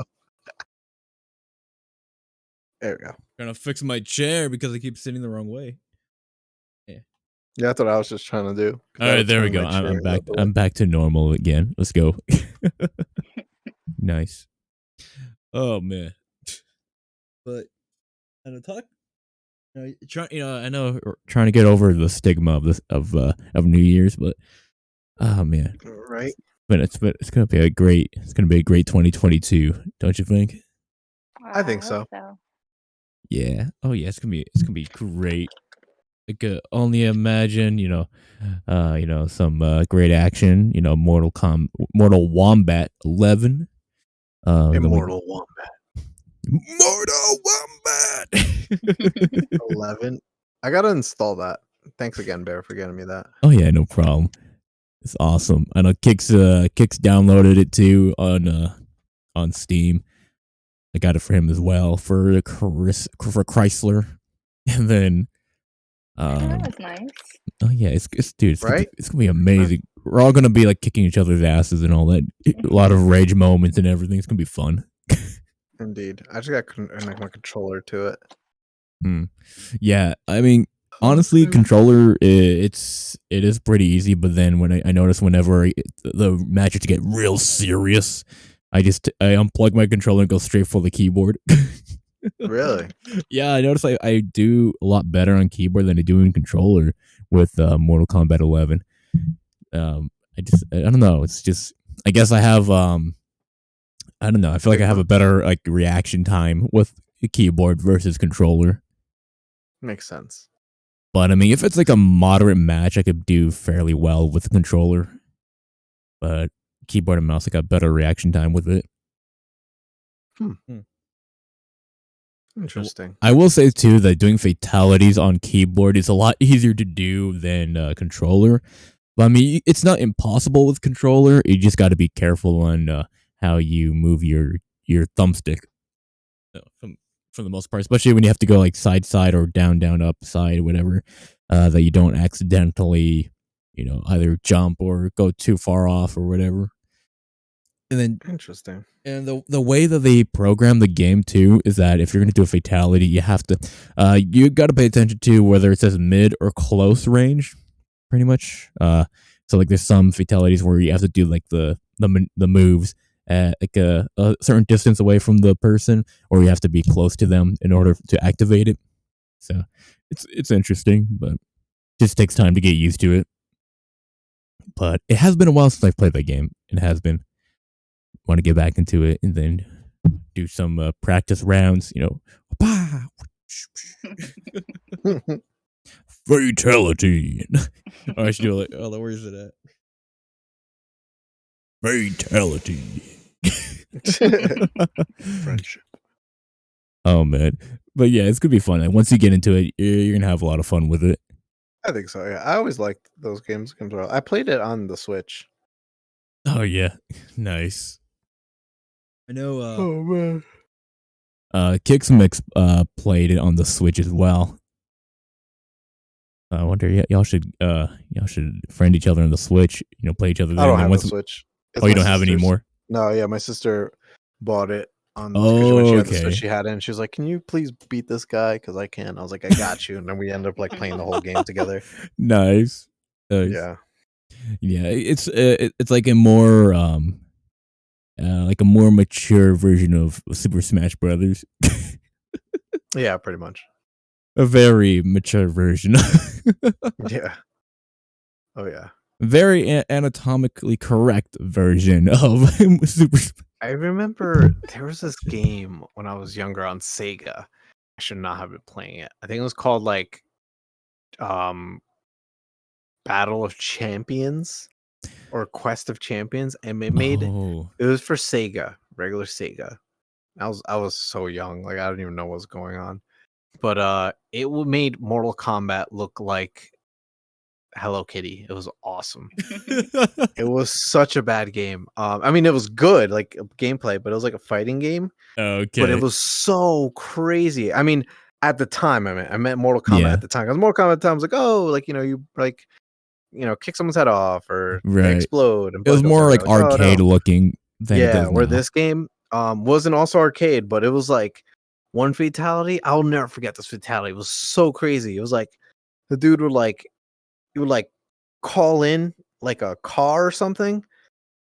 There we go. Trying to fix my chair because I keep sitting the wrong way. Yeah, that's what I was just trying to do. All right, there we go. I'm back. I'm back to normal again. Let's go. Nice. Oh man. But I know we're trying to get over the stigma of this of New Year's, but oh man, right? But it's gonna be a great 2022, don't you think? I think so. Yeah. Oh yeah, it's gonna be great. I could only imagine, some great action. Mortal Wombat 11. Immortal Wombat. Mortal Wombat 11. I gotta install that. Thanks again, Bear, for getting me that. Oh yeah, no problem. It's awesome. I know Kix downloaded it too on Steam. I got it for him as well for Chrysler, and then that was nice. Oh yeah, it's right. It's gonna be amazing. We're all gonna be like kicking each other's asses and all that. A lot of rage moments and everything. It's gonna be fun. Indeed, I just got my controller to it. Yeah, I mean, honestly, controller it is pretty easy. But then when I notice whenever the matches get real serious, I unplug my controller and go straight for the keyboard. Really? Yeah, I notice I do a lot better on keyboard than I do in controller with Mortal Kombat 11. I don't know. It's just, I guess I have I don't know. I feel like I have a better like reaction time with keyboard versus controller. Makes sense. But I mean, if it's like a moderate match, I could do fairly well with the controller. But keyboard and mouse, I got better reaction time with it. Interesting. I will say too that doing fatalities on keyboard is a lot easier to do than controller. But I mean, it's not impossible with controller. You just got to be careful on how you move your thumbstick. For the most part, especially when you have to go like side or down up side, whatever, that you don't accidentally, either jump or go too far off or whatever. And then Interesting. And the way that they program the game too is that if you're gonna do a fatality, you have to, you got to pay attention to whether it says mid or close range, pretty much. So like there's some fatalities where you have to do like the moves at like a certain distance away from the person, or you have to be close to them in order to activate it. So it's interesting, but just takes time to get used to it. But it has been a while since I've played that game. It has been. Want to get back into it and then do some practice rounds, fatality. I should do like, where is it at? Fatality. Friendship. Oh man, but yeah, it's gonna be fun. Like, once you get into it, you're gonna have a lot of fun with it. I think so. Yeah, I always liked those games. I played it on the Switch. Oh yeah, nice. I know. Oh man. Kixmix played it on the Switch as well. I wonder, y'all should friend each other on the Switch. Play each other. I don't have a Switch. Oh, you don't have any more? No, yeah, my sister bought it on. Oh, when she had okay. the Switch, she had it, and she was like, "Can you please beat this guy? Because I can." I was like, "I got you," and then we ended up like playing the whole game together. Nice. Yeah. It's like a more mature version of Super Smash Brothers. Yeah, pretty much. A very mature version. Yeah. Oh yeah. Very anatomically correct version of Super. I remember there was this game when I was younger on Sega. I should not have been playing it. I think it was called like Battle of Champions or Quest of Champions, and it was for Sega, regular Sega. I was so young, like I don't even know what was going on. But it made Mortal Kombat look like Hello Kitty. It was awesome. It was such a bad game. I mean, it was good, like gameplay, but it was like a fighting game. Okay. But it was so crazy. I mean, at the time, I meant Mortal Kombat at the time. Because Mortal Kombat at the time was like, oh, like you like, kick someone's head off or they explode. And it was more like arcade looking. Yeah, where this game wasn't also arcade, but it was like one fatality. I'll never forget this fatality. It was so crazy. It was like the dude would call in like a car or something,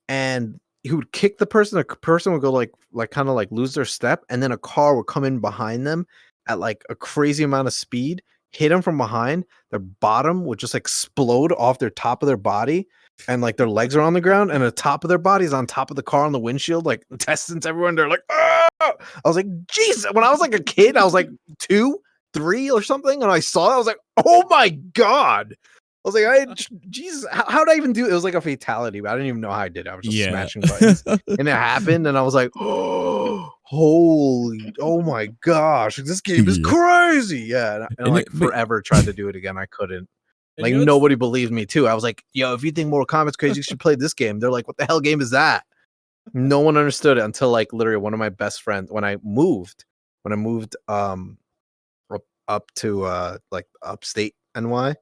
and he would kick the person. The person would go like kind of like lose their step, and then a car would come in behind them at like a crazy amount of speed, hit them from behind. Their bottom would just explode off their top of their body, and like their legs are on the ground, and the top of their body is on top of the car on the windshield, like intestines everywhere. They're like, ah! I was like, Jesus! When I was like a kid, I was like 2, 3 or something, and I saw it, I was like, oh my God! I was like, Jesus, how did I even do it? It was like a fatality, but I didn't even know how I did it. I was just smashing buttons. And it happened, and I was like, oh my gosh, this game is crazy. Yeah. And I like forever tried to do it again. I couldn't. Like, nobody believed me, too. I was like, yo, if you think Mortal Kombat's crazy, you should play this game. They're like, what the hell game is that? No one understood it until, like, literally one of my best friends, when I moved up to, like, upstate NY,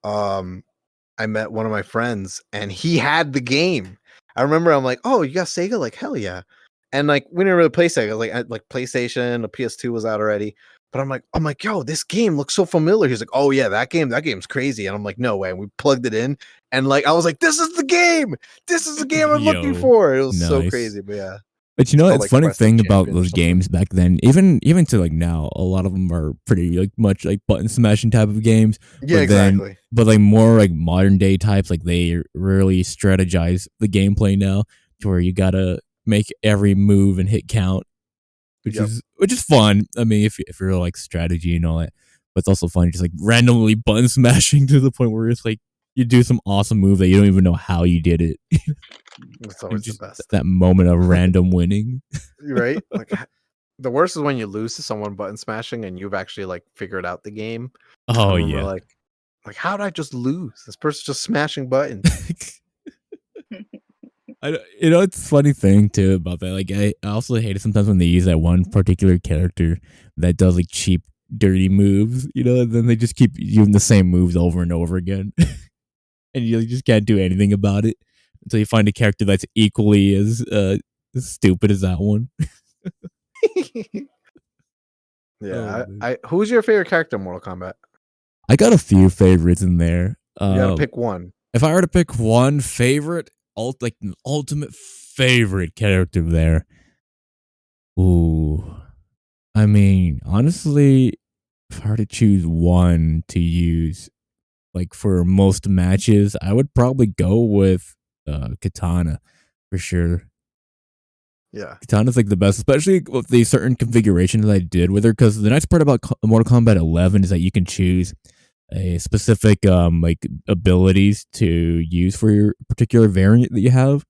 I met one of my friends and he had the game. I remember I'm like, oh, you got Sega? Like, hell yeah. And like, we didn't really play Sega. Like PlayStation, the PS2 was out already. But I'm like, yo, this game looks so familiar. He's like, oh yeah, that game's crazy. And I'm like, no way. And we plugged it in, and like, I was like, this is the game. This is the game I'm looking for. It was so crazy, but yeah. But it's like funny thing about those games back then, even to like now, a lot of them are pretty like much like button smashing type of games. Yeah, exactly. But like more like modern day types, like they really strategize the gameplay now to where you gotta make every move and hit count, which is fun. I mean, if you're like strategy and all that, but it's also fun just like randomly button smashing to the point where it's like you do some awesome move that you don't even know how you did it. It's always the best. That moment of random winning. Right? Like, the worst is when you lose to someone button smashing and you've actually like figured out the game. Oh yeah. Like how did I just lose? This person's just smashing buttons. It's a funny thing too about that. Like, I also hate it sometimes when they use that one particular character that does like cheap, dirty moves. And then they just keep using the same moves over and over again, and you just can't do anything about it until you find a character that's equally as stupid as that one. Yeah, who's your favorite character in Mortal Kombat? I got a few favorites in there. You gotta pick one. If I were to pick one favorite, like an ultimate favorite character there, ooh, I mean, honestly, if I were to choose one to use, like for most matches, I would probably go with Katana for sure. Yeah, Katana's like the best, especially with the certain configurations that I did with her. Because the nice part about Mortal Kombat 11 is that you can choose a specific like abilities to use for your particular variant that you have,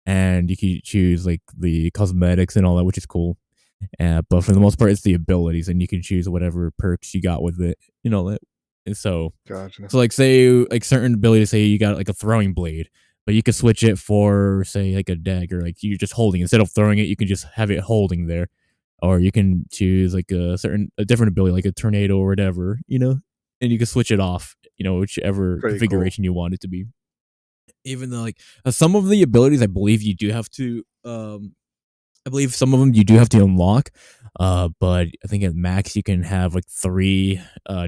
and you can choose like the cosmetics and all that, which is cool. But for the most part, it's the abilities, and you can choose whatever perks you got with it. And so, gotcha. So like say like certain abilities, say you got like a throwing blade, but you could switch it for say like a dagger, like you're just holding instead of throwing it, you can just have it holding there, or you can choose like a different ability, like a tornado or whatever, and you can switch it off, whichever Pretty configuration you want it to be. Even though like some of the abilities, I believe you do have to, I believe some of them you do have to unlock, but I think at max you can have like 3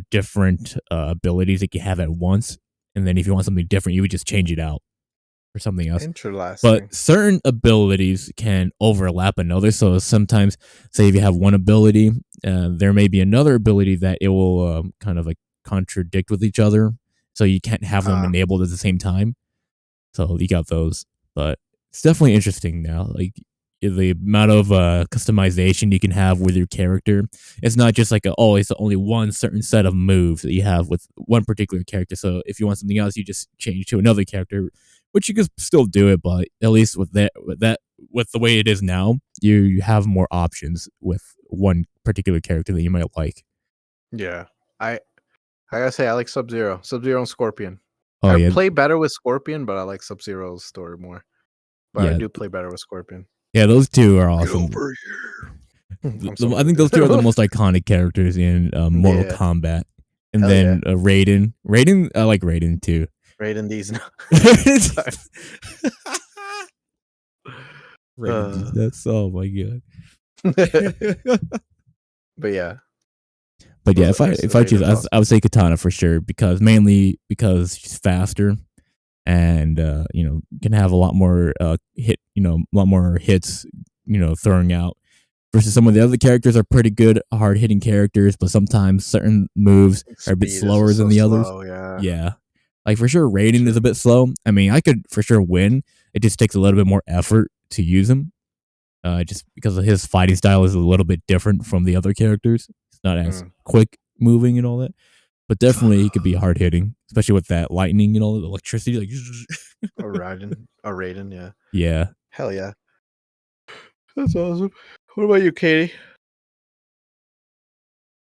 different abilities that you have at once, and then if you want something different, you would just change it out for something else. Interesting. But certain abilities can overlap another. So sometimes, say if you have one ability, there may be another ability that it will kind of like contradict with each other. So you can't have them enabled at the same time. So you got those. But it's definitely interesting now. Like the amount of customization you can have with your character. It's not just like it's only one certain set of moves that you have with one particular character. So if you want something else, you just change to another character, which you can still do it, but at least with the way it is now, you have more options with one particular character that you might like. Yeah, I gotta say I like Sub-Zero and Scorpion. Oh, I play better with Scorpion, but I like Sub-Zero's story more. But yeah. I do play better with Scorpion. Yeah, those two are awesome. Get over here. I think those two are the most iconic characters in Mortal Kombat. And Hell then Raiden. Raiden, I like Raiden too. Raiden these. Raiden, that's oh my god. But yeah. But yeah, if I choose, I would say Katana for sure, mainly because she's faster, and can have a lot more hits, throwing out. Versus some of the other characters are pretty good, hard hitting characters, but sometimes certain moves are a bit slower than the others. Yeah, like for sure, Raiden is a bit slow. I mean, I could for sure win. It just takes a little bit more effort to use him, just because of his fighting style is a little bit different from the other characters. It's not as quick moving and all that, but definitely he could be hard hitting, especially with that lightning and all the electricity. Like a Raiden, yeah. Yeah. Hell yeah. That's awesome. What about you, Katie?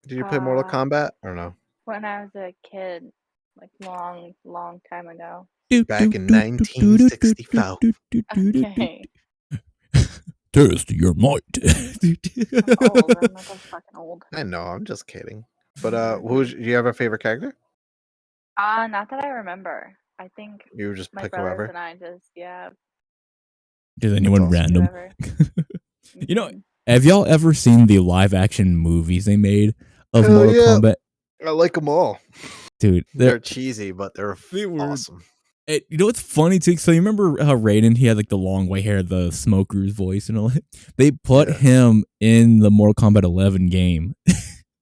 Did you play Mortal Kombat or no? When I was a kid, like long time ago. Back in 1965. Okay. Test your might. I'm old. I'm not that fucking old. I know, I'm just kidding. But do you have a favorite character? Not that I remember. I think you just my pick brothers whoever. and I just Does anyone random? Have y'all ever seen the live action movies they made of Mortal Kombat? I like them all, dude. They're cheesy, but they're awesome. What's funny too? So you remember how Raiden, he had like the long white hair, the smoker's voice, and all that. They put him in the Mortal Kombat 11 game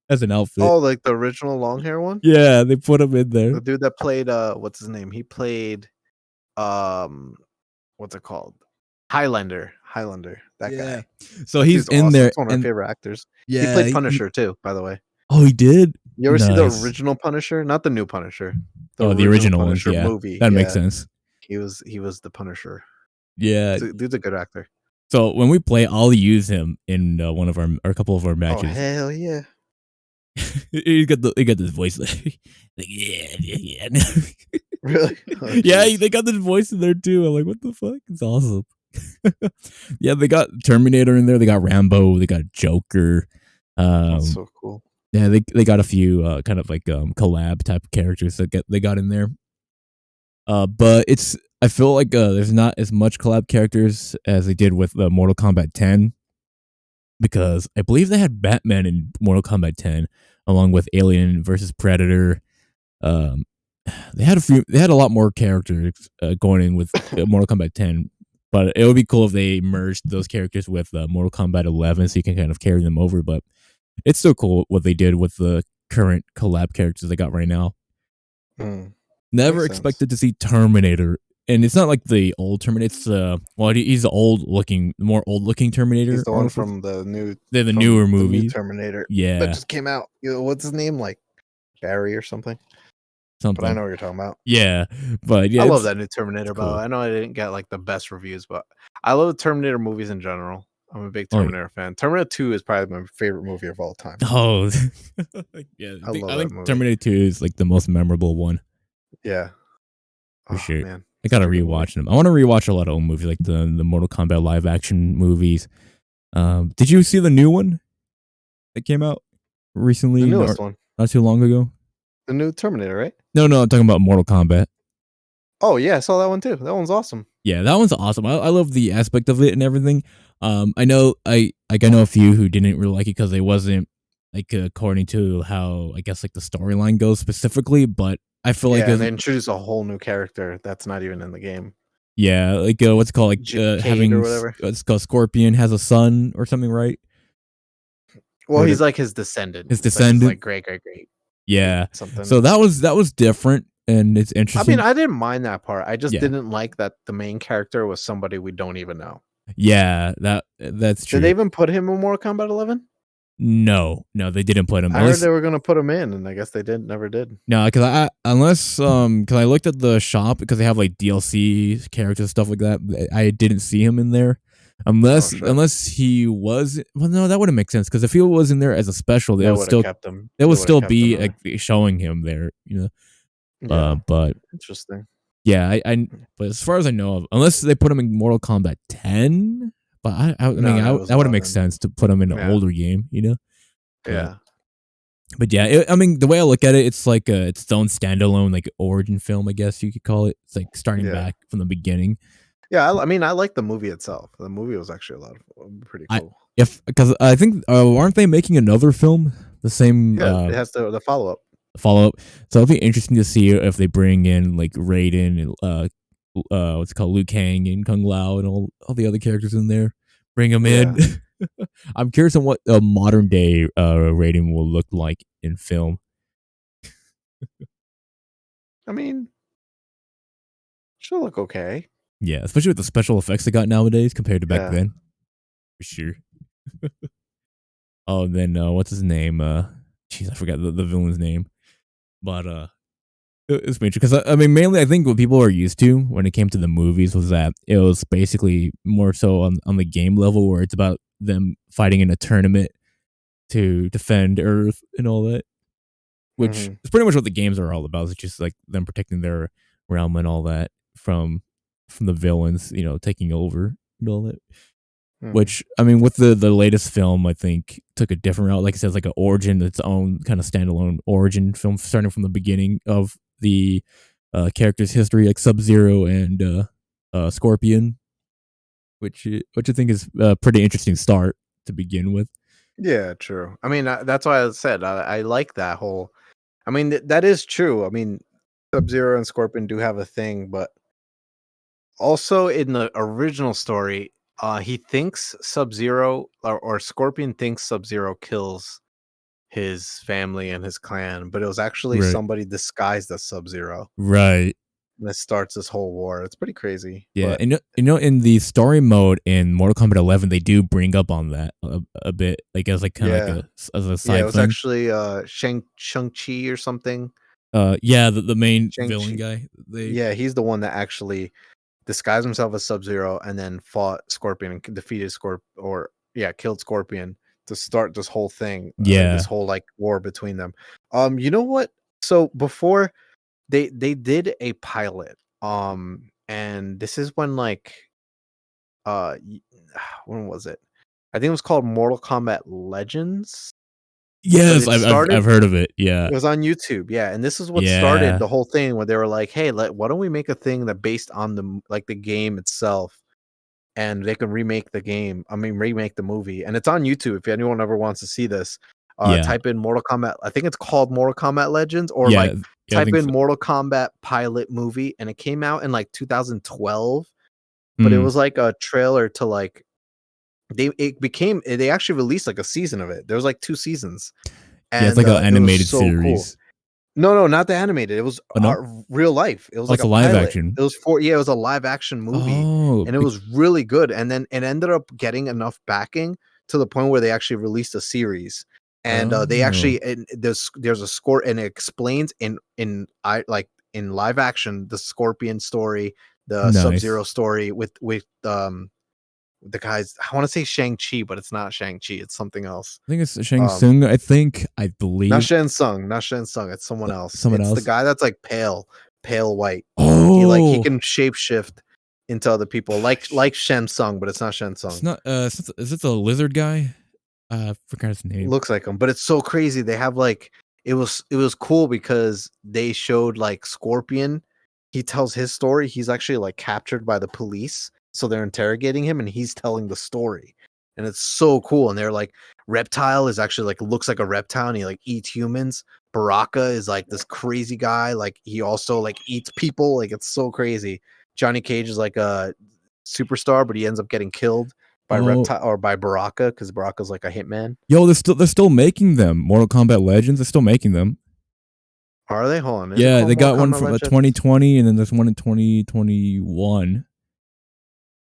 as an outfit. Oh, like the original long hair one? Yeah, they put him in there. The dude that played what's his name? He played what's it called? Highlander. That guy. So he's in there. That's one of my favorite actors. Yeah, he played Punisher too, by the way. Oh, he did? You ever see the original Punisher? Not the new Punisher. The original Punisher movie. That makes sense. He was the Punisher. Yeah. Dude's a good actor. So when we play, I'll use him in one of our or a couple of our matches. Oh, hell yeah. he got this voice like yeah. Really? Oh, yeah, they got this voice in there too. I'm like, what the fuck? It's awesome. Yeah, they got Terminator in there. They got Rambo. They got Joker. That's so cool. Yeah, they got a few kind of like collab type of characters that they got in there. But I feel like there's not as much collab characters as they did with Mortal Kombat 10, because I believe they had Batman in Mortal Kombat 10 along with Alien versus Predator. Um, they had a lot more characters going in with Mortal Kombat 10, but it would be cool if they merged those characters with Mortal Kombat 11 so you can kind of carry them over. But it's still cool what they did with the current collab characters they got right now. Never expected to see Terminator, and it's not like the old Terminator. It's he's the more old looking Terminator. He's the one from the newer movies. The new Terminator. Yeah, that just came out. What's his name? Like Barry or something. But I know what you're talking about. Yeah, but yeah, I love that new Terminator. Cool. I know I didn't get like the best reviews, but I love Terminator movies in general. I'm a big Terminator fan. Terminator 2 is probably my favorite movie of all time. Oh, yeah. I think Terminator 2 is like the most memorable one. Yeah, for sure. Man, I gotta rewatch them. I want to rewatch a lot of old movies, like the Mortal Kombat live action movies. Did you see the new one that came out recently? The newest one, not too long ago. The new Terminator, right? No, I'm talking about Mortal Kombat. Oh yeah, I saw that one too. That one's awesome. Yeah, that one's awesome. I love the aspect of it and everything. I know I know a few who didn't really like it because it wasn't like according to how I guess like the storyline goes specifically, but I feel like they introduce a whole new character that's not even in the game. Yeah, like what's it called, like having or whatever. It's called Scorpion has a son or something, right? Well, he's like his descendant. Like great. Yeah, something. So that was different, and it's interesting. I mean, I didn't mind that part. I just didn't like that the main character was somebody we don't even know. Yeah, that's true. Did they even put him in Mortal Kombat 11? No, they didn't put him. I heard they were going to put him in, and I guess they never did. No, because I looked at the shop because they have like DLC characters and stuff like that. I didn't see him in there, unless he was. Well, no, that wouldn't make sense because if he was in there as a special, they would still kept him. They would still be showing him there, you know. Yeah, but interesting. Yeah, but as far as I know of, unless they put him in Mortal Kombat 10. But I mean, that would make sense to put him in an older game, you know? Yeah. But yeah, I mean, the way I look at it, it's like its own standalone, like origin film, I guess you could call it. It's like starting back from the beginning. Yeah, I mean, I like the movie itself. The movie was actually pretty cool. Because I think aren't they making another film? The same. Yeah, it has the follow up. So it'll be interesting to see if they bring in like Raiden and what's it called, Liu Kang and Kung Lao and all the other characters in there. Bring them in. I'm curious on what a modern day Raiden will look like in film. I mean, she'll look okay. Yeah, especially with the special effects they got nowadays compared to back then. For sure. Oh, and then what's his name? Jeez, I forgot the villain's name. But it's interesting because I mean, mainly I think what people are used to when it came to the movies was that it was basically more so on the game level where it's about them fighting in a tournament to defend Earth and all that, which is pretty much what the games are all about. It's just like them protecting their realm and all that from the villains, you know, taking over and all that. Which, I mean, with the latest film, I think took a different route. Like it says, like an origin, its own kind of standalone origin film, starting from the beginning of the character's history, like Sub-Zero and Scorpion, which I think is a pretty interesting start to begin with. Yeah, true. I mean, that's why I said I like that whole. I mean, that is true. I mean, Sub-Zero and Scorpion do have a thing, but also in the original story, he thinks Sub-Zero or Scorpion thinks Sub-Zero kills his family and his clan, but it was actually somebody disguised as Sub-Zero. Right. And it starts this whole war. It's pretty crazy. Yeah, and you know, in the story mode in Mortal Kombat 11, they do bring up on that a bit, like as like kind of like as a side thing. It was actually Shang-Chi or something. Yeah, the main villain guy. He's the one that actually disguised himself as Sub-Zero and then fought Scorpion and defeated killed Scorpion to start this whole thing. This whole like war between them. You know what? So before they did a pilot, and this is when like when was it? I think it was called Mortal Kombat Legends. Yes, I've heard of it. Yeah, it was on YouTube. Yeah, and this is what started yeah, the whole thing, where they were like, "Hey, why don't we make a thing that based on the game itself, and they can remake the game. I mean, remake the movie, and it's on YouTube. If anyone ever wants to see this, yeah, type in Mortal Kombat. I think it's called Mortal Kombat Legends, or yeah. I type think in so. Mortal Kombat pilot movie, and it came out in 2012. But it was like a trailer to they actually released a season of it. There was 2 seasons, Yeah, it's and like an it was animated so cool. series. No, not the animated. It was Oh no, real life. It was it's a a live pilot. action. It was it was a live action movie, Oh, and it was really good. And then it ended up getting enough backing to the point where they actually released a series. And they actually there's a score, and it explains in live action the Scorpion story, the Sub-Zero nice. story with the guys. I want to say Shang-Chi, but it's not Shang-Chi. It's something else. I think it's Shang Tsung. I believe Not Shen Sung. Not Shen Sung. It's someone else. someone It's the else. guy that's pale white. He Oh, can shapeshift into other people, like Shen Sung, but it's not Shen it's Sung. not. Is it the lizard guy? I forgot his name. Looks like him, but it's so crazy. They have it was cool because they showed Scorpion. He tells his story. He's actually captured by the police, so they're interrogating him, and he's telling the story, and it's so cool. And they're Reptile is actually looks like a reptile, and he eats humans. Baraka is this crazy guy. He also eats people. It's so crazy. Johnny Cage is a superstar, but he ends up getting killed by Reptile or by Baraka, because Baraka's a hitman. Yo, they're still making them. Mortal Kombat Legends. They're still making them. Are they? Hold on. Yeah, they got one Kombat from Legends? 2020, and then there's one in 2021.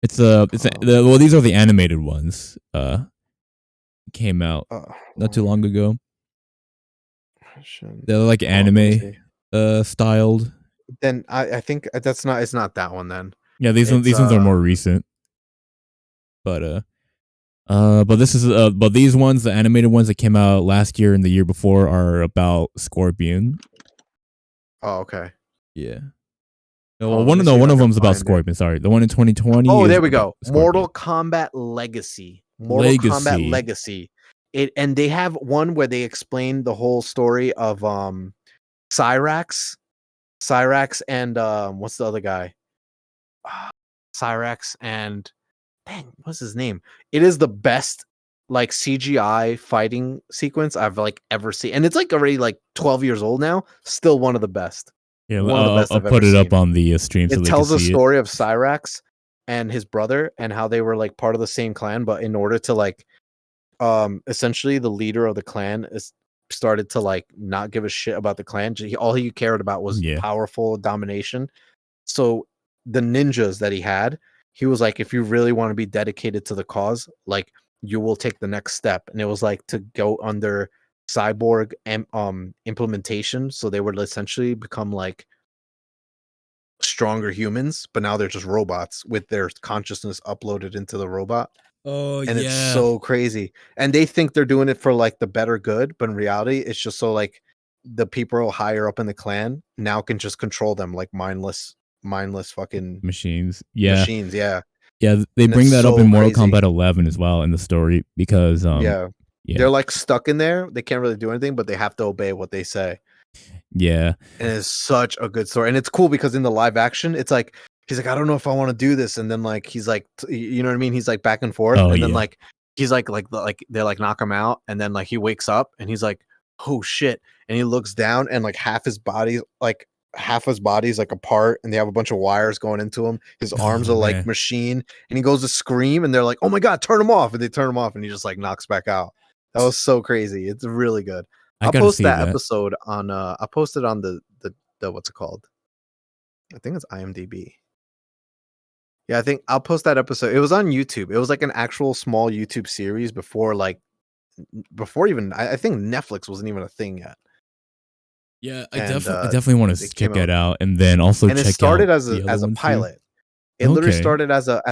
These are the animated ones. Came out not too long ago. They're like anime styled. Then I think it's not that one then. Yeah, these ones are more recent. But these ones, the animated ones that came out last year and the year before, are about Scorpion. Oh, okay. Yeah. One of them's about Scorpion. Sorry, the one in 2020. Oh, there we go. Mortal Kombat Legacy. Kombat Legacy. And they have one where they explain the whole story of Cyrax and what's the other guy? Cyrax and dang, what's his name? It is the best CGI fighting sequence I've ever seen, and it's already 12 years old now. Still one of the best. Yeah, one of the best I'll put it up on the stream. It tells the story of Cyrax and his brother, and how they were part of the same clan, but in order to essentially the leader of the clan started to not give a shit about the clan. All he cared about was powerful domination. So the ninjas that he had, he was if you really want to be dedicated to the cause, you will take the next step. And it was to go under cyborg implementation, so they would essentially become stronger humans, but now they're just robots with their consciousness uploaded into the robot. Oh, and it's so crazy. And they think they're doing it for the better good, but in reality, it's just so the people higher up in the clan now can just control them mindless fucking machines. Machines, yeah. Yeah, they bring that up in Mortal Kombat 11 as well in the story, because they're stuck in there. They can't really do anything, but they have to obey what they say. Yeah. And it's such a good story. And it's cool because in the live action, it's he's I don't know if I want to do this. And then he's you know what I mean? He's back and forth. And then he's they knock him out. And then he wakes up and he's oh shit. And he looks down and half his body's apart, and they have a bunch of wires going into him. His arms are machine, and he goes to scream, and they're oh my god, turn him off. And they turn him off, and he just knocks back out. That was so crazy. It's really good. I'll post that episode on I'll post it on the what's it called? I think it's IMDb. Yeah, I think I'll post that episode. It was on YouTube. It was an actual small YouTube series before even I think Netflix wasn't even a thing yet. Yeah, I definitely want to check it out, and then also check out. And it started as a pilot. It literally started as a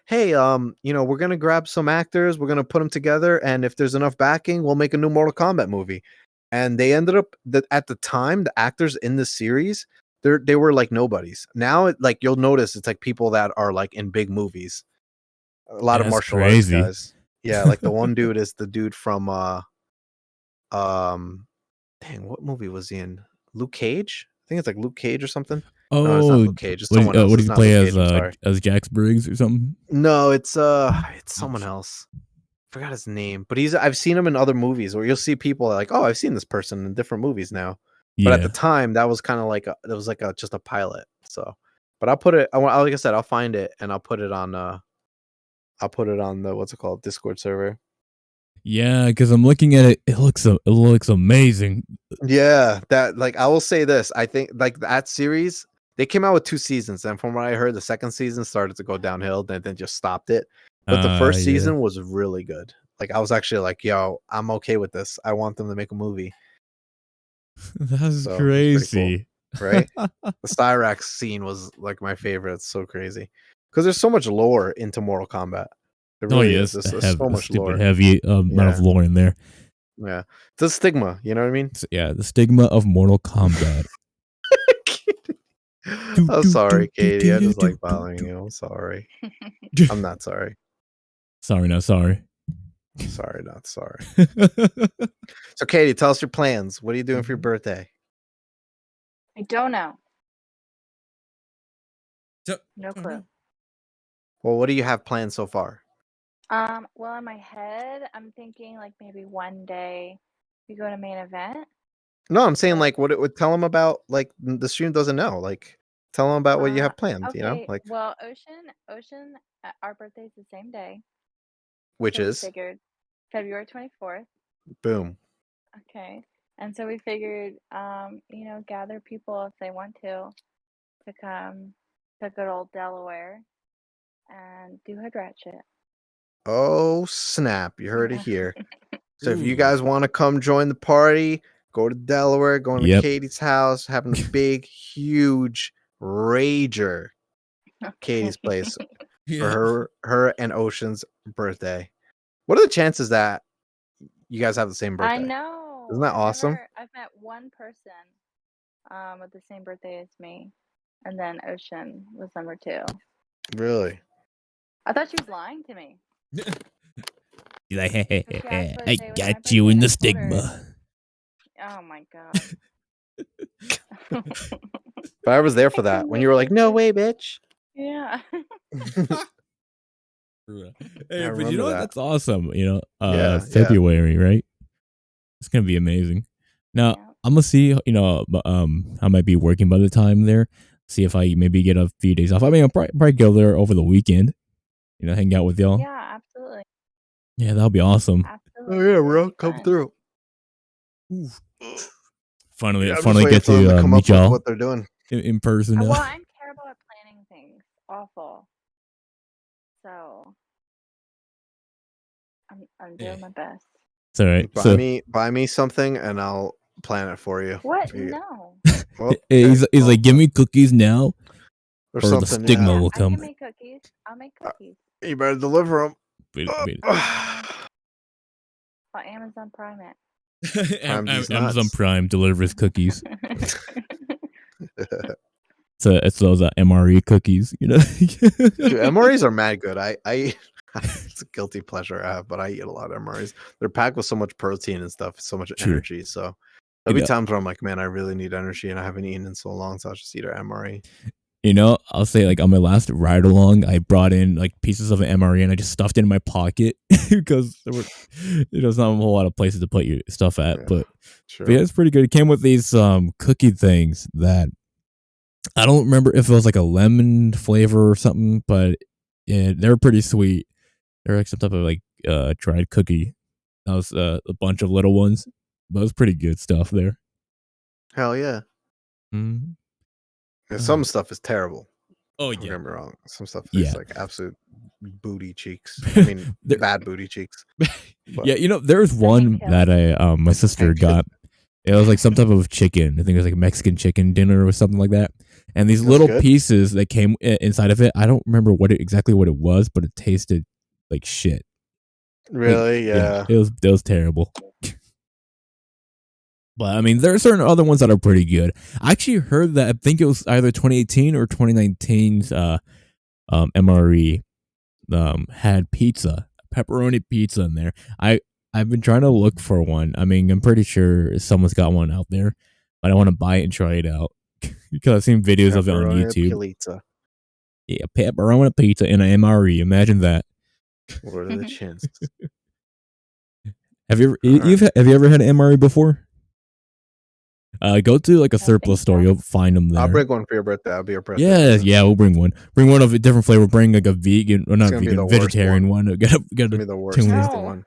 hey, we're gonna grab some actors, we're gonna put them together, and if there's enough backing, we'll make a new Mortal Kombat movie. And they ended up at the time, the actors in the series, they were nobodies. Now, you'll notice it's people that are in big movies. A lot of That's martial crazy. arts guys. Yeah, like the one dude is the dude from dang, what movie was he in? Luke Cage? I think it's like Luke Cage or something. No, it's not Oh, Luke Cage. It's someone else. what did It's he not play Luke Cage. I'm sorry. as Jax Briggs or something? No, it's someone else. Forgot his name, but I've seen him in other movies where you'll see people like, oh, I've seen this person in different movies now. But at the time, that was kind of like just a pilot. So, but I'll put it. Like I said, I'll find it and I'll put it on the what's it called, Discord server. Yeah, because I'm looking at it. It looks amazing. Yeah, that like I will say this. I think like that series, they came out with 2 seasons, and from what I heard, the second season started to go downhill, and then just stopped it. But the first season was really good. Like I was actually like, yo, I'm okay with this. I want them to make a movie. That's crazy, cool, right? The Cyrax scene was like my favorite. It's so crazy because there's so much lore into Mortal Kombat. There really is. There's so much lore. Heavy amount of lore in there. Yeah, it's a stigma. You know what I mean? Yeah, the stigma of Mortal Kombat. I'm sorry, Katie. I just like bothering you. I'm sorry. I'm not sorry. Sorry, not sorry. Sorry, not sorry. So, Katie, tell us your plans. What are you doing for your birthday? I don't know. No clue. Well, what do you have planned so far? Well, in my head, I'm thinking like maybe one day we go to main event. No, I'm saying like what it would tell them about. Like the stream doesn't know. Like tell them about what you have planned. Okay. You know, like well, Ocean, our birthday's the same day. Which so is? We figured February 24th. Boom. Okay, and so we figured, gather people if they want to come to good old Delaware and do Vrchat. Oh snap! You heard it here. So if you guys want to come join the party, go to Delaware, go to Katie's house, having a big, huge rager. Katie's place for her and Ocean's birthday. What are the chances that you guys have the same birthday? I know. Isn't that awesome? I've met one person with the same birthday as me, and then Ocean was number 2. Really? I thought she was lying to me. He's like, hey, I got you in the stigma. Oh my god. But I was there for that when you were like, no way, bitch. Yeah. Hey, but you know what? That's awesome. Yeah. February, right? It's gonna be amazing. Now I'm gonna see. I might be working by the time there. See if I maybe get a few days off. I mean, I'll probably go there over the weekend. Hang out with y'all. Yeah, absolutely. Yeah, that'll be awesome. Absolutely. Oh yeah, bro, come through. Finally get to meet y'all. What they're doing in person. Well, I'm terrible at planning things. Awful. So I'm doing my best. It's all right. Buy me something and I'll plan it for you. What? No. Well, he's like, give me cookies now, or the stigma will come. I can make cookies. I'll make cookies. You better deliver them. Wait. Well, Amazon Prime it. Amazon Prime delivers cookies. So it's those MRE cookies, Dude, MREs are mad good. I it's a guilty pleasure I have, but I eat a lot of MREs. They're packed with so much protein and stuff, so much energy. So there'll be times where I'm like, man, I really need energy, and I haven't eaten in so long, so I'll just eat an MRE. I'll say like on my last ride along, I brought in like pieces of an MRE and I just stuffed it in my pocket because there's not a whole lot of places to put your stuff at. But yeah, it's pretty good. It came with these cookie things that I don't remember if it was like a lemon flavor or something, but yeah, they're pretty sweet. They're like some type of like dried cookie. That was a bunch of little ones, but it was pretty good stuff there. Hell yeah. Mm-hmm. And some stuff is terrible. Oh, Don't yeah. get me wrong. Some stuff is like absolute booty cheeks. I mean, bad booty cheeks. But. Yeah, there's one that my sister got. It was like some type of chicken. I think it was like a Mexican chicken dinner or something like that. And these little pieces that came inside of it, I don't remember exactly what it was, but it tasted like shit. Really? Yeah. It was terrible. But I mean, there are certain other ones that are pretty good. I actually heard that I think it was either 2018 or 2019's MRE had pepperoni pizza in there. I've been trying to look for one. I mean, I'm pretty sure someone's got one out there, but I want to buy it and try it out because I've seen videos of it on YouTube. Pizza. Yeah, pepperoni pizza in an MRE. Imagine that. What are the chances? Have you ever had an MRE before? Go to like a surplus store. You'll find them there. I'll bring one for your birthday. I'll be your birthday. Yeah, we'll bring one. Bring one of a different flavor. Bring like a vegan, or not vegan, vegetarian one. Gotta be the worst one.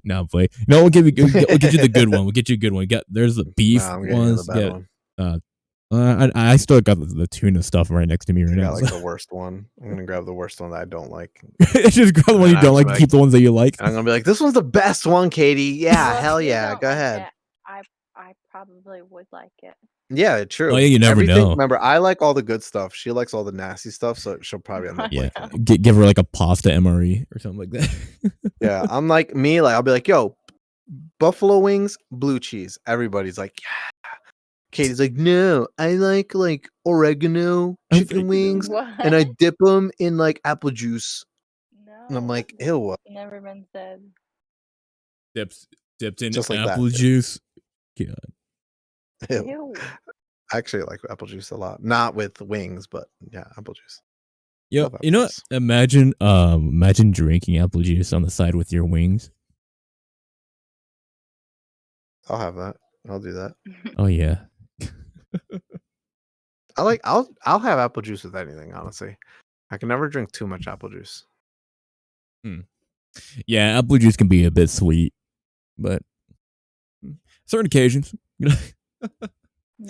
No, play. No, we'll get you the good one. We'll get you a good one. There's the beef ones. I still got the tuna stuff right next to me right now. Got like the worst one. I'm gonna grab the worst one that I don't like. Just grab the one you don't like. Keep the ones that you like. I'm gonna be like, this one's the best one, Katie. Yeah, hell yeah. Go ahead. I probably would like it. Yeah, true. Oh, yeah, you never know. Remember, I like all the good stuff. She likes all the nasty stuff, so she'll probably end up liking it. Give her like a pasta MRE or something like that. Yeah, I'm like me. Like I'll be like, yo, buffalo wings, blue cheese. Everybody's like, yeah. Katie's like, no, I like oregano chicken wings, and I dip them in like apple juice. No, and I'm like, ew. Never been said. Dipped in just like apple juice. God. Ew. I actually like apple juice a lot. Not with wings, but yeah, apple juice. Yo, you know what? Imagine drinking apple juice on the side with your wings. I'll have that. I'll do that. Oh yeah. I'll have apple juice with anything, honestly. I can never drink too much apple juice. Yeah, apple juice can be a bit sweet, but certain occasions. No,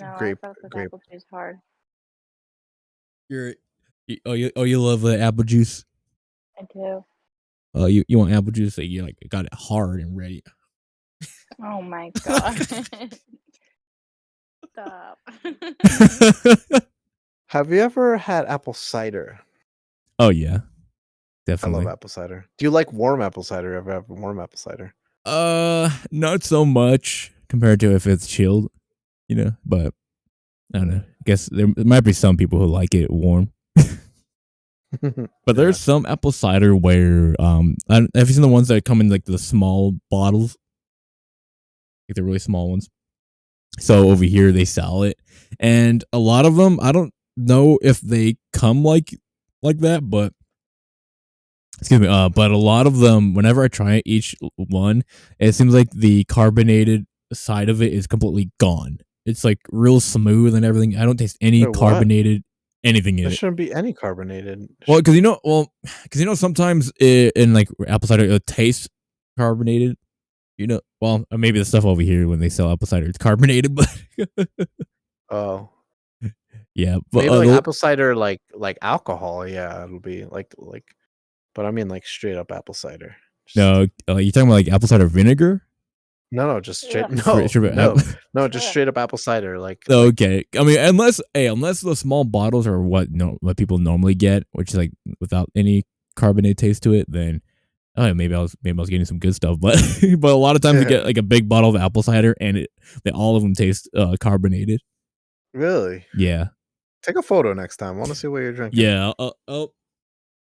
I fuck with apple juice hard. You love apple juice? I do. Oh, you want apple juice? So you got it hard and ready. Oh my god. Stop. Have you ever had apple cider? Oh yeah. Definitely. I love apple cider. Do you like warm apple cider? Ever have warm apple cider? Not so much compared to if it's chilled, but I don't know. I guess there might be some people who like it warm. But there's some apple cider where have you seen the ones that come in like the small bottles? Like the really small ones. So over here they sell it. And a lot of them, I don't know if they come like that, but excuse me, but a lot of them, whenever I try each one, it seems like the carbonated side of it is completely gone. It's like real smooth and everything. I don't taste any carbonated anything in it. There shouldn't be any carbonated. Well, because sometimes in like apple cider it tastes carbonated. Well, maybe the stuff over here when they sell apple cider it's carbonated, but oh. Yeah, but maybe like apple cider like alcohol, yeah, it'll be like but I mean like straight up apple cider. No, you talking about like apple cider vinegar? No, just straight. Yeah. No, just straight up apple cider. Like okay, I mean, unless the small bottles are what people normally get, which is like without any carbonated taste to it, then maybe I was getting some good stuff, but but a lot of times you get like a big bottle of apple cider and all of them taste carbonated. Really? Yeah. Take a photo next time. I want to see what you're drinking. Yeah.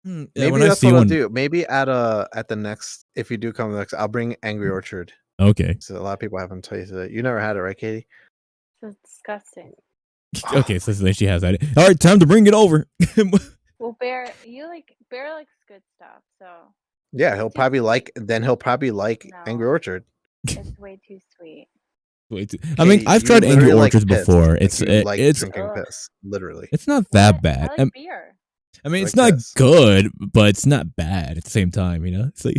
Maybe that's what I'll do. Maybe at the next, if you do come next, I'll bring Angry Orchard. Okay. So a lot of people haven't tasted it. You never had it, right, Katie? It's disgusting. Okay, so then she has that. All right, time to bring it over. Well, Bear likes good stuff, so yeah, he'll probably like Angry Orchard. It's way too sweet. I mean, I've tried Angry Orchards before. It's drinking piss, literally. It's not that bad. I like beer. I mean, it's not good, but it's not bad at the same time. It's like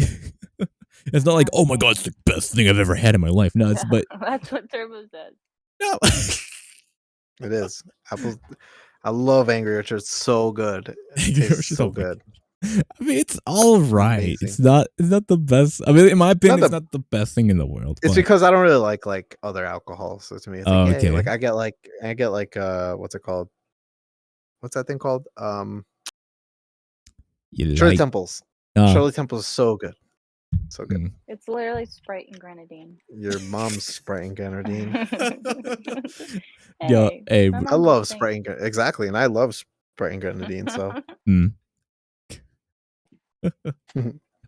it's not like, oh my god, it's the best thing I've ever had in my life. No, but that's what Turbo said. No, it is. I love Angry Orchard. It's so good. It's so good. I mean, it's all right. Amazing. It's not the best. I mean, in my opinion, it's not the best thing in the world. It's because I don't really like other alcohol. So to me, it's like, okay. Like I get like what's it called? What's that thing called? Shirley Temples. Shirley Temples is so good. So good. It's literally Sprite and grenadine. Your mom's Sprite and grenadine. Hey, I love Sprite and exactly, and I love Sprite and grenadine. So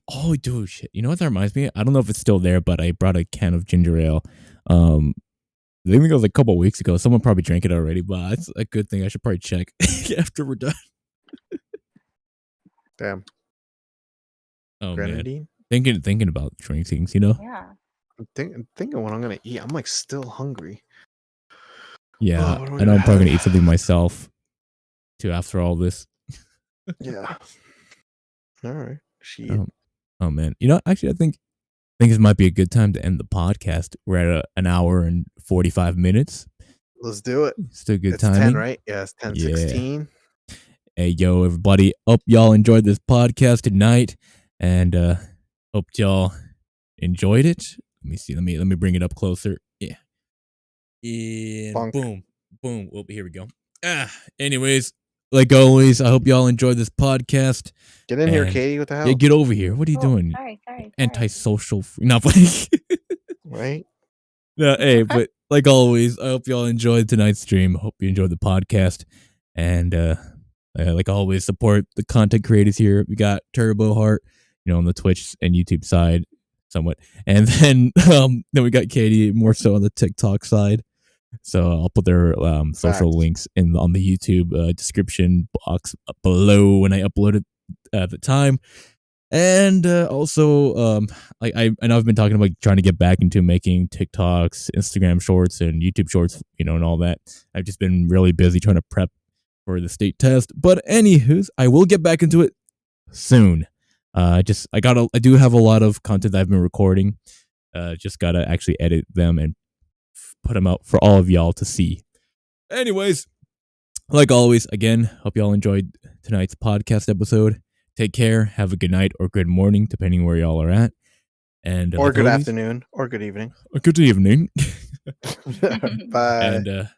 Oh, dude, shit. You know what that reminds me? I don't know if it's still there, but I brought a can of ginger ale. I think it was a couple weeks ago. Someone probably drank it already, but it's a good thing. I should probably check after we're done. Damn. Oh Grenadine? man, thinking about drinking, you know? Yeah. I'm thinking what I'm gonna eat. I'm like still hungry. Yeah, what am I know I'm probably have? gonna eat something myself too after all this. Yeah. All right. Shit. Oh man, you know, actually, I think this might be a good time to end the podcast. We're at an hour and 45 minutes. Let's do it. Still good It's timing. 10, right? Yeah, it's 10, Yeah. 16. Hey, yo, everybody. Hope y'all enjoyed this podcast tonight. And hope y'all enjoyed it. Let me see. Let me bring it up closer. Yeah. And Bonk. boom. Boom. Oh, here we go. Anyways, like always, I hope y'all enjoyed this podcast. Get in here, Katie. What the hell? Yeah, get over here. What are you doing? Sorry. Antisocial. Not funny. Right? No, hey, but like always, I hope y'all enjoyed tonight's stream. Hope you enjoyed the podcast. And like always, support the content creators here. We got Turbo Heart, you know, on the Twitch and YouTube side, somewhat. And then we got Katie more so on the TikTok side. So I'll put their social links on the YouTube description box below when I upload it at the time. And also, I know I've been talking about trying to get back into making TikToks, Instagram shorts, and YouTube shorts, you know, and all that. I've just been really busy trying to prep for the state test. But anywho's, I will get back into it soon. I do have a lot of content that I've been recording. Just gotta actually edit them and put them out for all of y'all to see. Anyways, like always, again, hope y'all enjoyed tonight's podcast episode. Take care. Have a good night or good morning, depending where y'all are at. And or good afternoon or good evening. Or good evening. Bye. And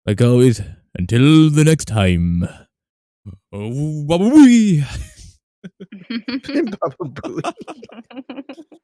like always, until the next time. Oh, bye-bye. Baba Booey.